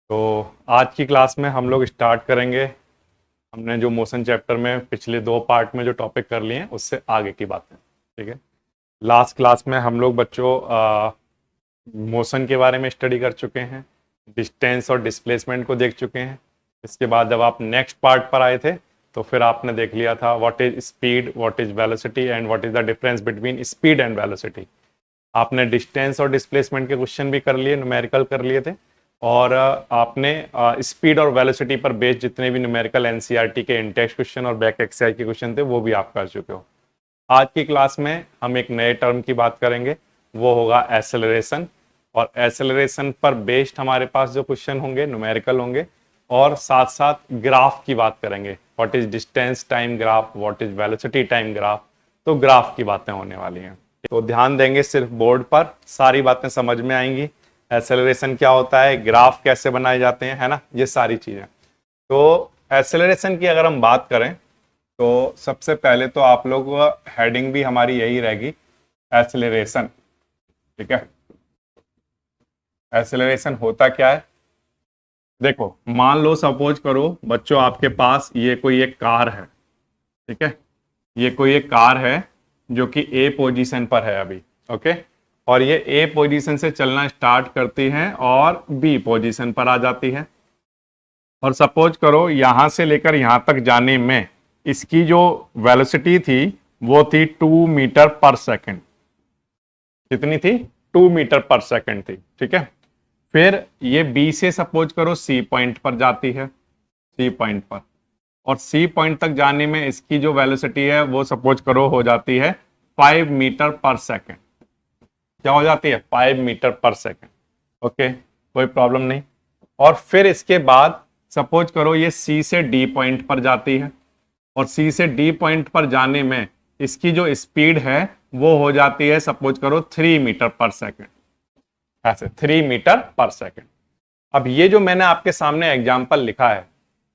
तो आज की क्लास में हम लोग स्टार्ट करेंगे। हमने जो मोशन चैप्टर में पिछले 2 पार्ट में जो टॉपिक कर लिए हैं उससे आगे की बातें। ठीक है। लास्ट क्लास में हम लोग बच्चों मोशन के बारे में स्टडी कर चुके हैं, डिस्टेंस और डिस्प्लेसमेंट को देख चुके हैं। इसके बाद जब आप नेक्स्ट पार्ट पर आए थे तो फिर आपने देख लिया था what is speed, what is velocity and what is the difference between speed and velocity. आपने डिस्टेंस और डिस्प्लेसमेंट के क्वेश्चन भी कर लिए, न्यूमेरिकल कर लिए थे, और आपने स्पीड और वेलोसिटी पर बेस्ड जितने भी न्यूमेरिकल एनसीईआरटी के इंटेक्स क्वेश्चन और बैक एक्सरसाइज के क्वेश्चन थे वो भी आप कर चुके हो। आज की क्लास में हम एक नए टर्म की बात करेंगे, वो होगा एक्सेलरेशन। और एक्सेलरेशन पर बेस्ड हमारे पास जो क्वेश्चन होंगे न्यूमेरिकल होंगे, और साथ साथ ग्राफ की बात करेंगे, what is distance time graph, what is velocity time graph. तो ग्राफ की बातें होने वाली हैं, तो ध्यान देंगे सिर्फ बोर्ड पर, सारी बातें समझ में आएंगी। एक्सेलरेशन क्या होता है, ग्राफ कैसे बनाए जाते हैं, है ना, ये सारी चीजें। तो एक्सेलरेशन की अगर हम बात करें तो सबसे पहले तो आप लोग हेडिंग भी हमारी यही रहेगी, एक्सेलरेशन। ठीक है। एक्सेलरेशन होता क्या है, देखो मान लो सपोज करो बच्चों आपके पास ये कोई एक कार है। ठीक है। ये कोई एक कार है जो कि ए पोजीशन पर है अभी। ओके। और ये ए पोजीशन से चलना स्टार्ट करती है और बी पोजीशन पर आ जाती है। और सपोज करो यहां से लेकर यहां तक जाने में इसकी जो वेलोसिटी थी वो थी 2 मीटर पर सेकंड। कितनी थी? 2 मीटर पर सेकंड थी। ठीक है। फिर ये बी से सपोज करो सी पॉइंट पर जाती है, सी पॉइंट पर, और सी पॉइंट तक जाने में इसकी जो वेलोसिटी है वो सपोज करो हो जाती है 5 मीटर पर सेकंड। क्या हो जाती है? 5 मीटर पर सेकंड। ओके, कोई प्रॉब्लम नहीं। और फिर इसके बाद सपोज करो ये सी से डी पॉइंट पर जाती है, और सी से डी पॉइंट पर जाने में इसकी जो स्पीड है वो हो जाती है सपोज करो 3 मीटर पर सेकंड। ऐसे 3 मीटर पर सेकंड। अब ये जो मैंने आपके सामने एग्जाम्पल लिखा है,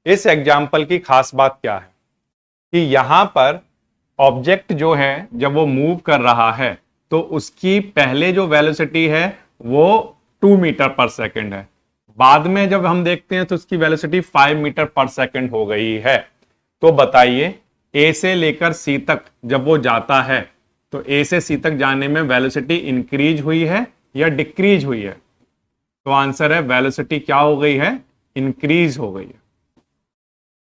इस एग्जाम्पल की खास बात क्या है कि यहां पर ऑब्जेक्ट जो है जब वो मूव कर रहा है तो उसकी पहले जो वेलोसिटी है वो 2 मीटर पर सेकंड है। बाद में जब हम देखते हैं तो उसकी वेलोसिटी 5 मीटर पर सेकंड हो गई है। तो बताइए ए से लेकर सी तक जब वो जाता है तो ए से सी तक जाने में वेलोसिटी इंक्रीज हुई है या डिक्रीज हुई है? तो आंसर है वेलोसिटी क्या हो गई है? इंक्रीज हो गई है।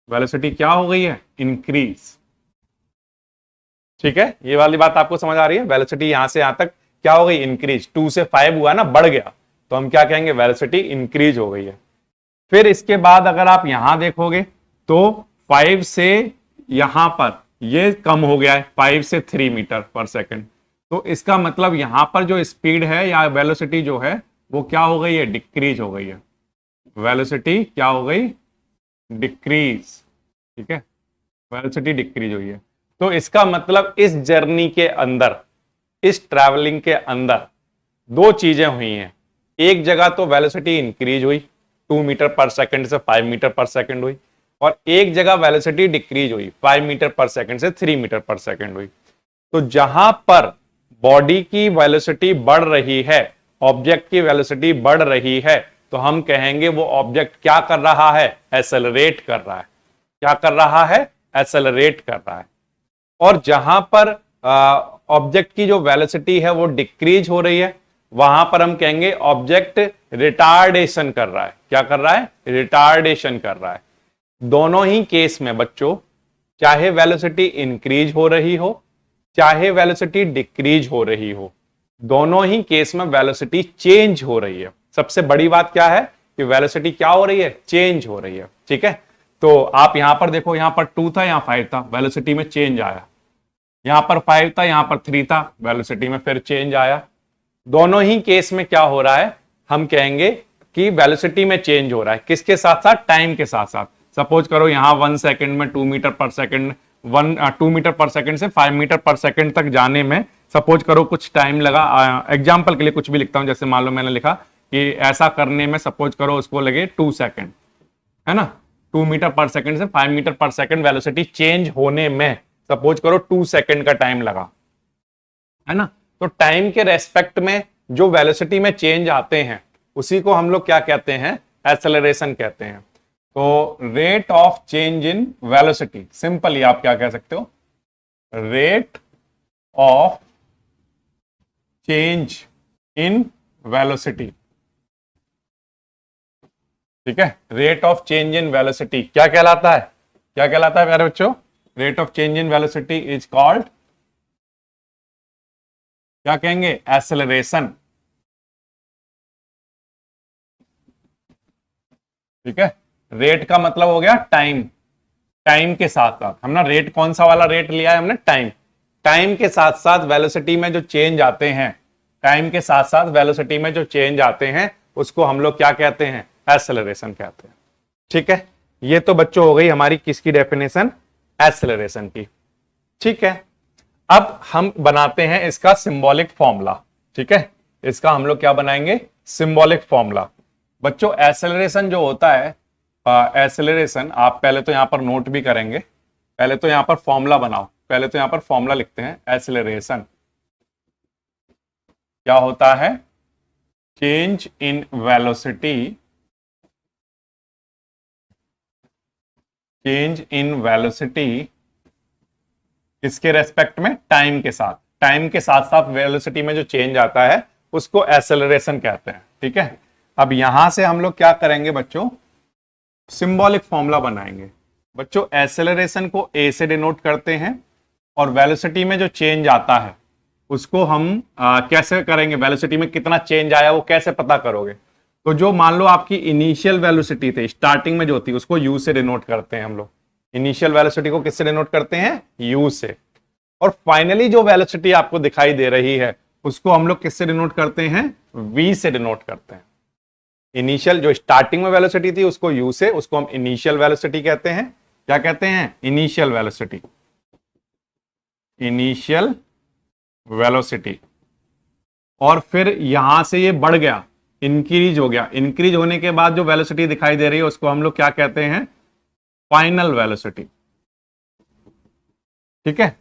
वेलोसिटी क्या हो गई है? इंक्रीज। ठीक है, ये वाली बात आपको समझ आ रही है? वेलोसिटी यहां से यहां तक क्या हो गई? इंक्रीज। 2 से 5 हुआ ना, बढ़ गया, तो हम क्या कहेंगे? वेलोसिटी इंक्रीज हो गई है। फिर इसके बाद अगर आप यहां देखोगे तो 5 से यहां पर ये कम हो गया है, 5 से 3 मीटर पर सेकंड। तो इसका मतलब यहां पर जो स्पीड है या वेलोसिटी जो है वो क्या हो गई है? डिक्रीज हो गई है। वेलोसिटी क्या हो गई? डिक्रीज। ठीक है, वेलोसिटी डिक्रीज हुई है। तो इसका मतलब इस जर्नी के अंदर, इस ट्रैवलिंग के अंदर दो चीजें हुई हैं। एक जगह तो वेलोसिटी इंक्रीज हुई, 2 मीटर पर सेकंड से 5 मीटर पर सेकंड हुई, और एक जगह वेलोसिटी डिक्रीज हुई, 5 मीटर पर सेकंड से 3 मीटर पर सेकंड हुई। तो जहां पर बॉडी की वेलोसिटी बढ़ रही है, ऑब्जेक्ट की वेलोसिटी बढ़ रही है, तो हम कहेंगे वो ऑब्जेक्ट क्या कर रहा है? एक्सेलरेट कर रहा है। क्या कर रहा है? एक्सेलरेट कर रहा है। और जहां पर ऑब्जेक्ट की जो वेलोसिटी है वो डिक्रीज हो रही है, वहां पर हम कहेंगे ऑब्जेक्ट रिटार्डेशन कर रहा है। क्या कर रहा है? रिटार्डेशन कर रहा है। दोनों ही केस में बच्चों, चाहे वेलोसिटी इंक्रीज हो रही हो चाहे वेलोसिटी डिक्रीज हो रही हो, दोनों ही केस में वेलोसिटी चेंज हो रही है। सबसे बड़ी बात क्या है कि वेलोसिटी क्या हो रही है? चेंज हो रही है। ठीक है। तो आप यहां पर देखो, यहां पर 2 था, यहां 5 था, वेलोसिटी में चेंज आया। यहां पर 5 था, यहां पर 3 था, वेलोसिटी में फिर चेंज आया। दोनों ही केस में क्या हो रहा है? हम कहेंगे कि वेलोसिटी में चेंज हो रहा है। किसके साथ साथ? टाइम के साथ साथ। सपोज करो यहां 1 सेकंड में 2 metre per second, 2 metre per second से 5 मीटर पर सेकंड तक जाने में सपोज करो कुछ टाइम लगा। एग्जाम्पल के लिए कुछ भी लिखता हूं, जैसे मान लो मैंने लिखा कि ऐसा करने में सपोज करो उसको लगे 2 सेकंड, है ना। 2 मीटर पर सेकंड से 5 metre per second velocity change होने में सपोज करो 2 सेकंड का टाइम लगा, है ना। तो टाइम के रेस्पेक्ट में जो वेलोसिटी में चेंज आते हैं उसी को हम लोग क्या कहते हैं? एसेलरेशन कहते हैं। तो rate of change in velocity, simply आप क्या कह सकते हो, rate of change in velocity. ठीक है, rate of change in velocity क्या कहलाता है, क्या कहलाता है प्यारे बच्चों, rate of change in velocity is called, क्या कहेंगे, एक्सेलरेशन। ठीक है, रेट का मतलब हो गया टाइम, टाइम के साथ साथ, हमने रेट कौन सा वाला रेट लिया है, हमने टाइम, टाइम के साथ साथ वेलोसिटी में जो चेंज आते हैं, टाइम के साथ साथ वेलोसिटी में जो चेंज आते हैं उसको हम लोग क्या कहते हैं, एक्सेलरेशन कहते हैं। ठीक है, ये तो बच्चों हो गई हमारी किसकी डेफिनेशन, एक्सेलरेशन की। ठीक है, अब हम बनाते हैं इसका सिंबॉलिक फॉर्मूला। ठीक है, इसका हम लोग क्या बनाएंगे, सिंबॉलिक फॉर्मूला। बच्चों एक्सेलरेशन जो होता है, एक्सेलरेशन आप पहले तो यहां पर नोट भी करेंगे, पहले तो यहां पर फॉर्मूला बनाओ, पहले तो यहां पर फॉर्मूला लिखते हैं। एक्सेलरेशन क्या होता है, change in velocity, change in velocity किसके रेस्पेक्ट में, टाइम के साथ, टाइम के साथ साथ वेलोसिटी में जो चेंज आता है उसको एक्सेलरेशन कहते हैं। ठीक है, अब यहां से हम लोग क्या करेंगे बच्चों, सिंबॉलिक फॉर्मूला बनाएंगे। बच्चों एक्सेलरेशन को ए से डिनोट करते हैं और वेलोसिटी में जो चेंज आता है उसको हम कैसे करेंगे, वेलोसिटी में कितना चेंज आया वो कैसे पता करोगे, तो जो मान लो आपकी इनिशियल वेलोसिटी थी, स्टार्टिंग में जो थी उसको यू से डिनोट करते हैं हम लोग, इनिशियल वेलोसिटी को किससे डिनोट करते हैं, यू से, और फाइनली जो वेलोसिटी आपको दिखाई दे रही है उसको हम लोग किससे डिनोट करते हैं, वी से डिनोट करते हैं। इनिशियल जो स्टार्टिंग में वेलोसिटी थी उसको यू से, उसको हम इनिशियल वेलोसिटी कहते हैं। क्या कहते हैं, इनिशियल वेलोसिटी, इनिशियल वेलोसिटी। और फिर यहां से ये बढ़ गया, इंक्रीज हो गया, इंक्रीज होने के बाद जो वेलोसिटी दिखाई दे रही है उसको हम लोग क्या कहते हैं, फाइनल वेलोसिटी। ठीक है,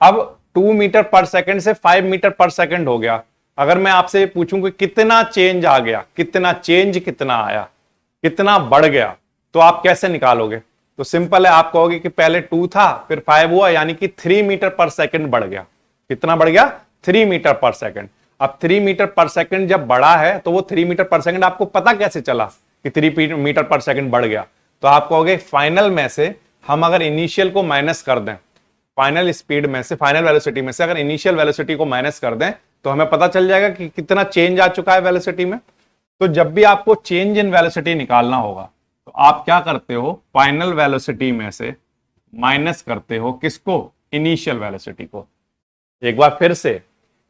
अब 2 मीटर पर सेकंड से 5 मीटर पर सेकंड हो गया। अगर मैं आपसे पूछूं कि कितना चेंज आ गया, कितना चेंज, कितना आया, कितना बढ़ गया, तो आप कैसे निकालोगे, तो सिंपल है, आप कहोगे कि पहले 2 था फिर 5 हुआ, यानी कि 3 मीटर पर सेकंड बढ़ गया। कितना बढ़ गया, 3 मीटर पर सेकंड। अब 3 मीटर पर सेकंड जब बढ़ा है तो वो 3 मीटर पर सेकंड आपको पता कैसे चला कि 3 मीटर पर सेकंड बढ़ गया, तो आप कहोगे फाइनल में से हम अगर इनिशियल को माइनस कर दें, फाइनल स्पीड में से, फाइनल वेलोसिटी में से अगर इनिशियल वेलोसिटी को माइनस कर दें तो हमें पता चल जाएगा कि कितना चेंज आ चुका है वेलोसिटी में। तो जब भी आपको चेंज इन वेलोसिटी निकालना होगा तो आप क्या करते हो, फाइनल वेलोसिटी में से माइनस करते हो किसको, इनिशियल वेलोसिटी को। एक बार फिर से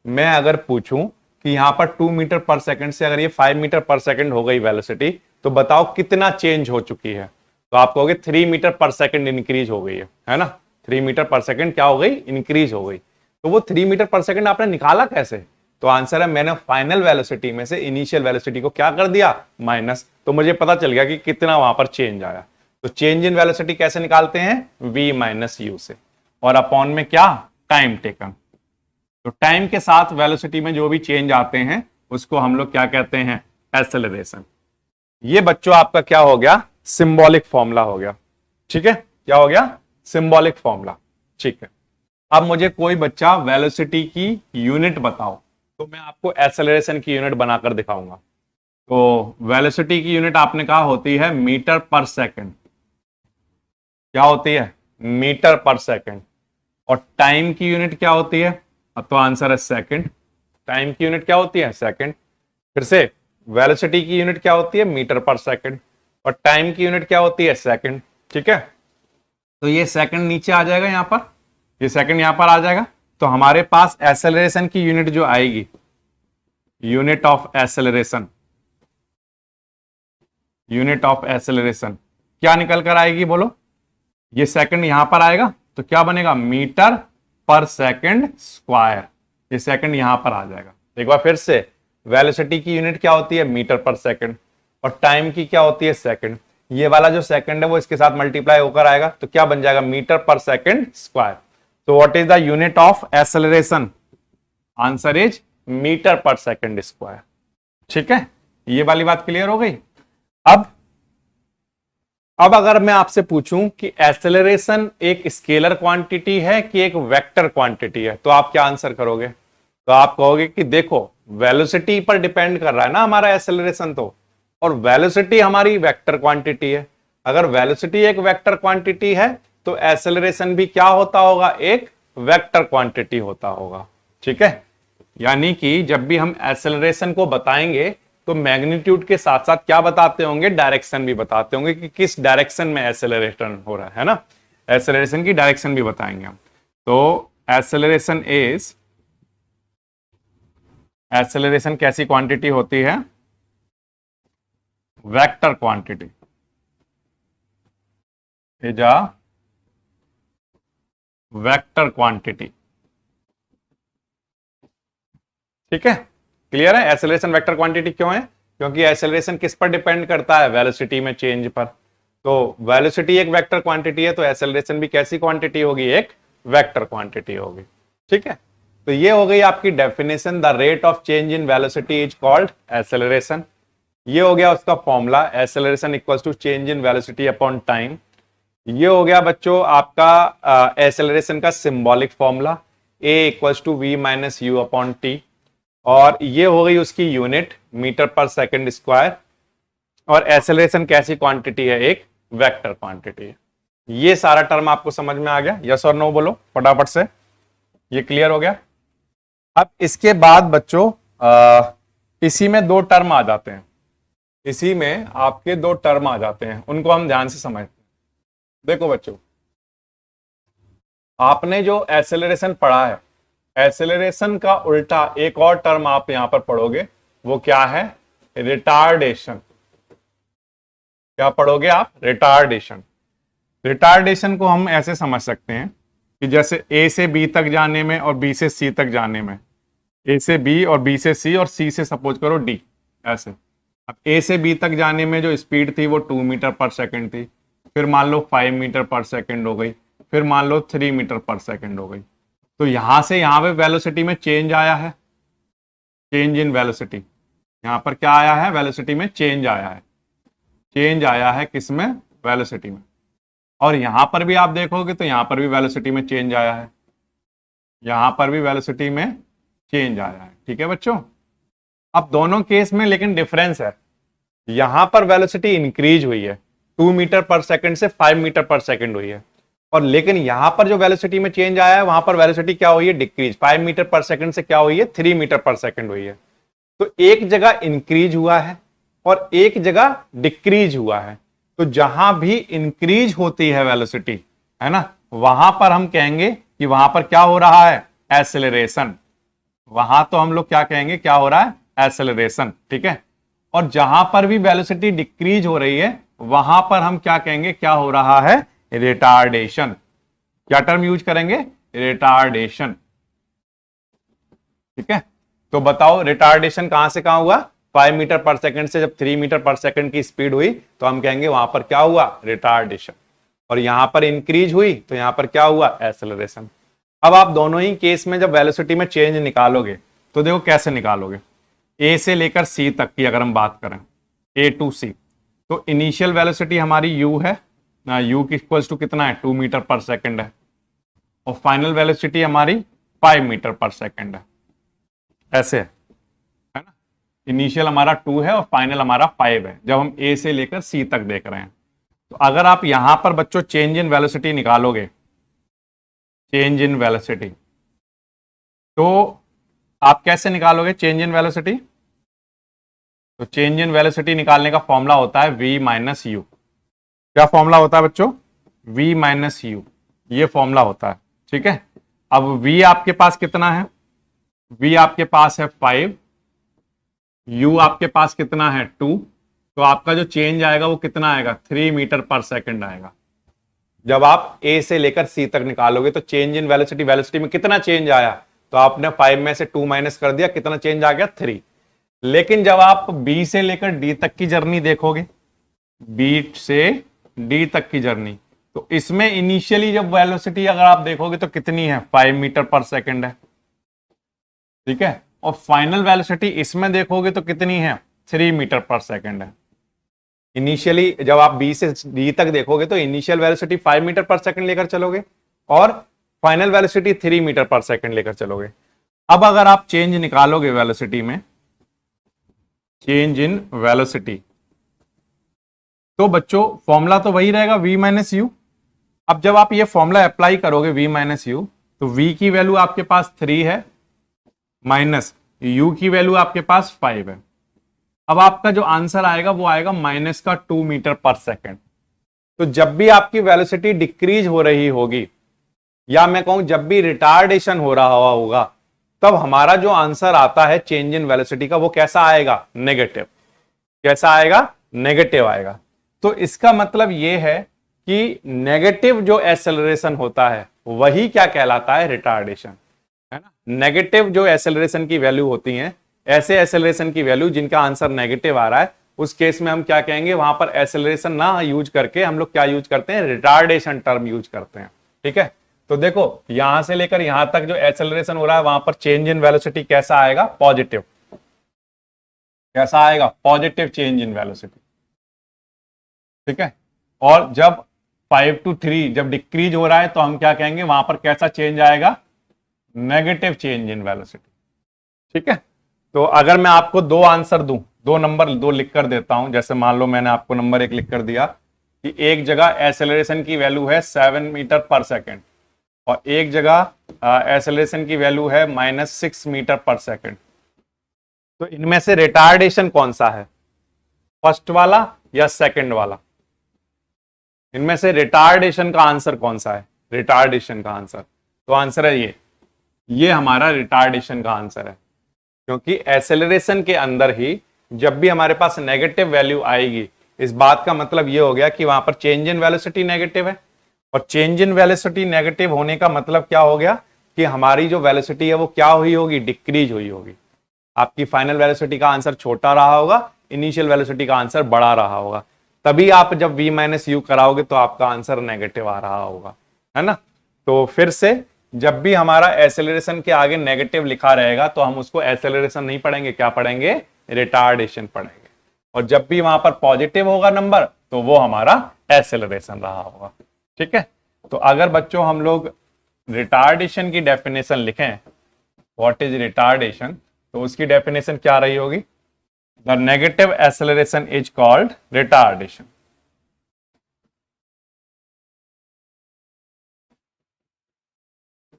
मैं अगर पूछूं कि यहां पर 2 मीटर पर सेकंड से अगर ये 5 मीटर पर सेकंड हो गई वेलोसिटी, तो बताओ कितना चेंज हो चुकी है, तो आप कहोगे 3 मीटर पर सेकंड इंक्रीज हो गई है ना, 3 मीटर पर सेकंड क्या हो गई, इंक्रीज हो गई। तो वो 3 मीटर पर सेकंड आपने निकाला कैसे, तो आंसर है मैंने फाइनल वेलोसिटी में से इनिशियल वेलोसिटी को क्या कर दिया, माइनस, तो मुझे पता चल गया कि कितना वहां पर चेंज आया। तो चेंज इन वेलोसिटी कैसे निकालते हैं, v माइनस यू से, और अपॉन में क्या, टाइम टेकन। तो टाइम के साथ वेलोसिटी में जो भी चेंज आते हैं उसको हम लोग क्या कहते हैं, एक्सेलरेशन। ये बच्चों आपका क्या हो गया, सिंबॉलिक फॉर्मूला हो गया। ठीक है, क्या हो गया, सिंबॉलिक फॉर्मूला। ठीक है, अब मुझे कोई बच्चा वेलोसिटी की यूनिट बताओ, तो मैं आपको एक्सेलरेशन की यूनिट बनाकर दिखाऊंगा। तो वेलोसिटी की यूनिट आपने कहा होती है मीटर पर सेकंड, क्या होती है, मीटर पर सेकंड। और टाइम की यूनिट क्या होती है, अब तो आंसर है सेकंड, टाइम की यूनिट क्या होती है, सेकंड। फिर से वेलोसिटी की यूनिट क्या होती है, मीटर पर सेकंड, और टाइम की यूनिट क्या होती है, सेकंड। ठीक है, तो ये सेकंड नीचे आ जाएगा, यहां पर ये सेकंड यहां पर आ जाएगा, तो हमारे पास एक्सेलरेशन की यूनिट जो आएगी, unit of acceleration, unit of acceleration क्या निकल कर आएगी, बोलो। ये सेकंड यहां पर आएगा तो क्या बनेगा, मीटर पर सेकंड स्क्वायर, ये सेकंड यहां पर आ जाएगा। एक बार फिर से, वेलोसिटी की यूनिट क्या होती है, मीटर पर सेकंड, और टाइम की क्या होती है, सेकंड। ये वाला जो सेकंड है वो इसके साथ मल्टीप्लाई होकर आएगा, तो क्या बन जाएगा, मीटर पर सेकंड स्क्वायर। तो what is the unit of acceleration, answer is metre per second square. ठीक है, ये वाली बात क्लियर हो गई। अब अब अगर मैं आपसे पूछूं कि एक्सेलरेशन एक स्केलर क्वांटिटी है कि एक वेक्टर क्वांटिटी है, तो आप क्या आंसर करोगे? तो आप कहोगे कि देखो वेलोसिटी पर डिपेंड कर रहा है ना हमारा एक्सेलरेशन, तो और वेलोसिटी हमारी वेक्टर क्वांटिटी है। अगर वेलोसिटी एक वेक्टर क्वांटिटी है तो एक्सेलरेशन भी क्या होता होगा? एक वेक्टर क्वांटिटी होता होगा। ठीक है, यानी कि जब भी हम एक्सेलरेशन को बताएंगे तो मैग्नीट्यूड के साथ साथ क्या बताते होंगे? डायरेक्शन भी बताते होंगे कि किस डायरेक्शन में एक्सेलरेशन हो रहा है ना। एक्सेलरेशन की डायरेक्शन भी बताएंगे हम। तो एक्सेलरेशन कैसी क्वांटिटी होती है? Vector quantity is a vector quantity. ठीक है, क्लियर है? एक्सेलरेशन वेक्टर क्वांटिटी क्यों है? क्योंकि एक्सेलरेशन किस पर डिपेंड करता है? वेलोसिटी में चेंज पर। तो वेलोसिटी एक वेक्टर क्वांटिटी है, तो एक्सेलरेशन भी कैसी क्वांटिटी होगी? एक वेक्टर क्वांटिटी होगी। ठीक है, तो ये हो गई आपकी definition. The rate of change in velocity is called acceleration. ये हो गया उसका formula, acceleration equals to change in velocity upon time. ये हो गया बच्चों आपका एक्सेलरेशन का symbolic formula, a equals to v minus u upon t. और ये हो गई उसकी unit, metre per second square. और एक्सेलरेशन कैसी क्वांटिटी है? एक वेक्टर क्वांटिटी है। ये सारा टर्म आपको समझ में आ गया? यस और नो बोलो फटाफट से। ये क्लियर हो गया? अब इसके बाद बच्चों इसी में दो टर्म आ जाते हैं। इसी में आपके दो टर्म आ जाते हैं, उनको हम ध्यान से समझते हैं। देखो बच्चों, आपने जो एक्सेलरेशन पढ़ा है, एक्सेलरेशन का उल्टा एक और टर्म आप यहां पर पढ़ोगे, वो क्या है? रिटार्डेशन। क्या पढ़ोगे आप? रिटार्डेशन। रिटार्डेशन को हम ऐसे समझ सकते हैं कि जैसे ए से बी तक जाने में और बी से सी तक जाने में, ए से बी और बी से सी और सी से सपोज करो डी, ऐसे। अब ए से बी तक जाने में जो स्पीड थी वो 2 मीटर पर सेकंड थी, फिर मान लो 5 मीटर पर सेकंड हो गई, फिर मान लो 3 मीटर पर सेकंड हो गई। तो यहां से यहां पे वेलोसिटी में चेंज आया है, चेंज इन वेलोसिटी। यहां पर क्या आया है? वेलोसिटी में चेंज आया है। चेंज आया है किसमें? वेलोसिटी में। और यहां पर भी आप देखोगे तो यहां पर भी वेलोसिटी में चेंज आया है, यहां पर भी वेलोसिटी में चेंज आया है। ठीक है बच्चों, अब दोनों केस में लेकिन डिफरेंस है। यहां पर वेलोसिटी इंक्रीज हुई है, 2 मीटर पर सेकंड से 5 मीटर पर सेकंड हुई है। और लेकिन यहां पर जो वेलोसिटी में चेंज आया है, वहां पर वेलोसिटी क्या हुई है? डिक्रीज। 5 मीटर पर सेकंड से क्या हुई है? 3 मीटर पर सेकंड हुई है। तो एक जगह इंक्रीज हुआ है और एक जगह डिक्रीज हुआ है। तो जहां भी इंक्रीज होती है वेलोसिटी, है ना, वहां पर हम कहेंगे कि वहां पर क्या हो रहा है? एक्सेलरेशन। वहां तो हम लोग क्या कहेंगे? क्या हो रहा है? एक्सेलरेशन। ठीक है, और जहां पर भी वेलोसिटी डिक्रीज हो रही है, वहां पर हम क्या कहेंगे? क्या हो रहा है? रिटार्डेशन। क्या टर्म यूज करेंगे? रिटार्डेशन। ठीक है, तो बताओ रिटार्डेशन कहां से कहां हुआ? 5 मीटर पर सेकंड से जब 3 मीटर पर सेकंड की स्पीड हुई तो हम कहेंगे वहां पर क्या हुआ? रिटार्डेशन। और यहां पर इंक्रीज हुई तो यहां पर क्या हुआ? एक्सेलरेशन। अब आप दोनों ही केस में जब वेलोसिटी में चेंज निकालोगे तो देखो कैसे निकालोगे। ए से लेकर सी तक की अगर हम बात करें, ए टू सी, तो इनिशियल वेलोसिटी हमारी यू है ना, यू की इक्वल्स टू कितना है? 2 मीटर पर सेकंड है। और फाइनल वेलोसिटी हमारी 5 मीटर पर सेकंड है। ऐसे है ना, इनिशियल हमारा 2 है और फाइनल हमारा 5 है जब हम ए से लेकर सी तक देख रहे हैं। तो अगर आप यहां पर बच्चों चेंज इन वेलोसिटी निकालोगे, चेंज इन वेलोसिटी, तो आप कैसे निकालोगे चेंज इन वेलोसिटी? तो चेंज इन वेलोसिटी निकालने का फॉर्मूला होता है v माइनस यू। क्या फॉर्मूला होता है बच्चों? v माइनस यू, ये फॉर्मूला होता है। ठीक है, अब v आपके पास कितना है? v आपके पास है 5, u आपके पास कितना है? 2। तो आपका जो चेंज आएगा वो कितना आएगा? 3 मीटर पर सेकंड आएगा। जब आप a से लेकर c तक निकालोगे तो चेंज इन वेलोसिटी, वेलोसिटी में कितना चेंज आया? तो आपने 5 में से 2 माइनस कर दिया, कितना चेंज आ गया? 3। लेकिन जब आप b से लेकर d तक की जर्नी देखोगे, b से d तक की जर्नी, तो इसमें इनिशियली जब वेलोसिटी अगर आप देखोगे तो कितनी है? 5 मीटर पर सेकंड है। ठीक है, और फाइनल वेलोसिटी इसमें देखोगे तो कितनी है? 3 मीटर पर सेकंड है। इनिशियली जब आप बी से डी तक देखोगे तो initial velocity 5 metre per second लेकर चलोगे और final velocity 3 metre per second लेकर चलोगे। अब अगर आप चेंज निकालोगे वेलोसिटी में, चेंज इन वेलोसिटी, तो बच्चों फॉर्मूला तो वही रहेगा v माइनस यू। अब जब आप ये फॉर्मूला अप्लाई करोगे v माइनस यू, तो v की वैल्यू आपके पास 3 है माइनस u की वैल्यू आपके पास 5 है। अब आपका जो आंसर आएगा वो आएगा -2 मीटर पर सेकंड। तो जब भी आपकी वेलोसिटी डिक्रीज हो रही होगी, या मैं कहूं जब भी रिटार्डेशन हो रहा होगा, तब हमारा जो आंसर आता है चेंज इन वेलोसिटी का वो कैसा आएगा? नेगेटिव। कैसा आएगा? नेगेटिव आएगा। तो इसका मतलब ये है कि नेगेटिव जो एक्सेलरेशन होता है वही क्या कहलाता है? रिटार्डेशन, है ना। नेगेटिव जो एक्सेलरेशन की वैल्यू होती है, ऐसे एक्सेलरेशन की वैल्यू जिनका आंसर नेगेटिव आ रहा है, उस केस में हम क्या कहेंगे? वहां पर एक्सेलरेशन ना यूज करके हम लोग क्या यूज करते हैं? रिटार्डेशन टर्म यूज करते हैं। ठीक है, तो देखो यहां से लेकर यहां तक जो एक्सेलरेशन हो रहा है वहां पर चेंज इन वेलोसिटी कैसा आएगा? पॉजिटिव। कैसा आएगा? Positive change in velocity. ठीक है, और जब 5 to 3 जब डिक्रीज हो रहा है तो हम क्या कहेंगे? वहां पर कैसा चेंज आएगा? Negative change in velocity. ठीक है, तो अगर मैं आपको दो आंसर दूं, दो नंबर दो लिख कर देता हूं, जैसे मान लो मैंने आपको नंबर 1 लिख कर दिया कि एक जगह एक्सेलरेशन की वैल्यू है 7 मीटर पर सेकंड और एक जगह एक्सेलरेशन की वैल्यू है -6 मीटर पर सेकंड, तो इनमें से रिटार्डेशन कौन सा है? फर्स्ट वाला या सेकंड वाला? इनमें से रिटार्डेशन का आंसर कौन सा है? रिटार्डेशन का आंसर, तो आंसर है ये हमारा रिटार्डेशन का आंसर है। क्योंकि एक्सेलरेशन के अंदर ही जब भी हमारे पास नेगेटिव वैल्यू आएगी, इस बात का मतलब ये हो गया कि वहां पर चेंज इन वेलोसिटी नेगेटिव है, और चेंज इन वेलोसिटी नेगेटिव होने का मतलब क्या हो गया कि हमारी जो वेलोसिटी है वो क्या हुई होगी? डिक्रीज हुई होगी। आपकी फाइनल वेलोसिटी का आंसर छोटा रहा होगा, इनिशियल वेलोसिटी का आंसर बड़ा रहा होगा, तभी आप जब v माइनस यू कराओगे तो आपका आंसर नेगेटिव आ रहा होगा, है ना। तो फिर से जब भी हमारा एक्सेलरेशन के आगे नेगेटिव लिखा रहेगा तो हम उसको एक्सेलरेशन नहीं पढ़ेंगे, क्या पढ़ेंगे? रिटार्डेशन पढ़ेंगे। और जब भी वहां पर पॉजिटिव होगा नंबर तो वो हमारा एक्सेलरेशन रहा होगा। ठीक है, तो अगर बच्चों हम लोग रिटार्डेशन की डेफिनेशन लिखें, व्हाट इज रिटार्डेशन, तो उसकी डेफिनेशन क्या रही होगी? The negative acceleration is called retardation.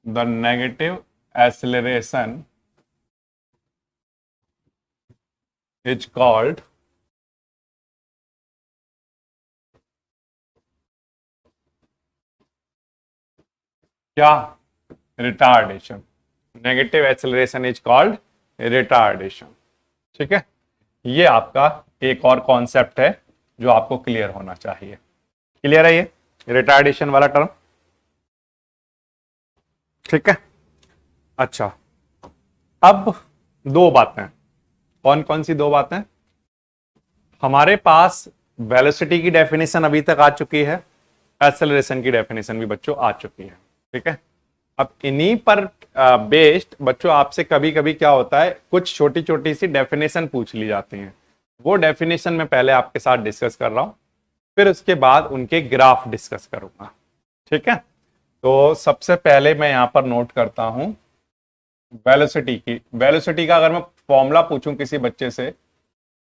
The negative acceleration is called क्या? Retardation. Negative acceleration is called retardation. ठीक है, ये आपका एक और कॉन्सेप्ट है जो आपको क्लियर होना चाहिए। क्लियर है ये रिटार्डेशन वाला टर्म? ठीक है, अच्छा, अब दो बातें। कौन कौन सी दो बातें? हमारे पास वेलोसिटी की डेफिनेशन अभी तक आ चुकी है, एक्सेलरेशन की डेफिनेशन भी बच्चों आ चुकी है। ठीक है, अब इन्हीं पर बेस्ड बच्चों आपसे कभी कभी क्या होता है, कुछ छोटी छोटी सी डेफिनेशन पूछ ली जाती हैं। वो डेफिनेशन मैं पहले आपके साथ डिस्कस कर रहा हूं, फिर उसके बाद उनके ग्राफ डिस्कस करूंगा। ठीक है, तो सबसे पहले मैं यहां पर नोट करता हूं वेलोसिटी की। वेलोसिटी का अगर मैं फॉर्मूला पूछूं किसी बच्चे से,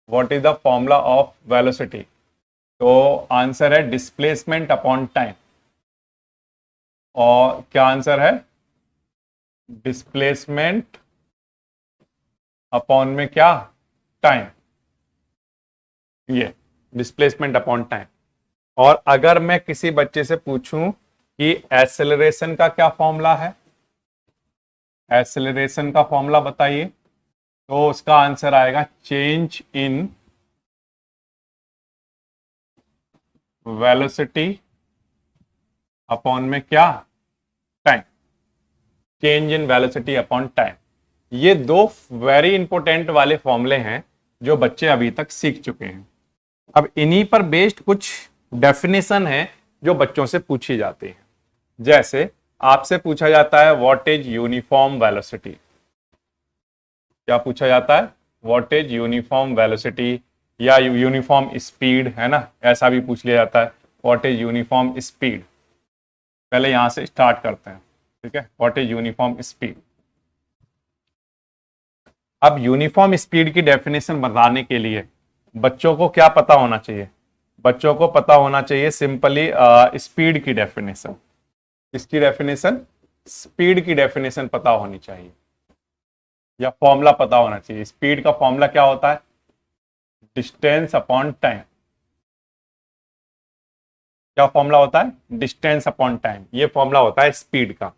what is the formula of velocity, तो आंसर है डिस्प्लेसमेंट अपॉन टाइम। और क्या आंसर है? डिस्प्लेसमेंट अपॉन में क्या? टाइम। ये डिस्प्लेसमेंट अपॉन टाइम। और अगर मैं किसी बच्चे से पूछूं कि एक्सेलरेशन का क्या फॉर्मूला है, एक्सेलरेशन का फॉर्मूला बताइए, तो उसका आंसर आएगा चेंज इन वेलोसिटी अपॉन में क्या? Time. Change in velocity upon time. ये दो वेरी इंपॉर्टेंट वाले फॉर्मूले हैं जो बच्चे अभी तक सीख चुके हैं। अब इन्हीं पर बेस्ड कुछ डेफिनेशन है जो बच्चों से पूछी जाती है। जैसे आपसे पूछा जाता है व्हाट इज यूनिफॉर्म वेलोसिटी। क्या पूछा जाता है? व्हाट इज यूनिफॉर्म वेलोसिटी, या यूनिफॉर्म स्पीड, है ना, ऐसा भी पूछ लिया जाता है। व्हाट इज यूनिफॉर्म स्पीड, पहले यहां से स्टार्ट करते हैं, ठीक है। What is uniform speed. अब यूनिफॉर्म स्पीड की डेफिनेशन बताने के लिए बच्चों को क्या पता होना चाहिए, बच्चों को पता होना चाहिए सिंपली स्पीड की डेफिनेशन। इसकी डेफिनेशन, स्पीड की डेफिनेशन पता होनी चाहिए, या फॉर्मूला पता होना चाहिए। स्पीड का फॉर्मूला क्या होता है, डिस्टेंस अपॉन टाइम। क्या फॉर्मूला होता है, डिस्टेंस अपॉन टाइम, ये फॉर्मूला होता है स्पीड का।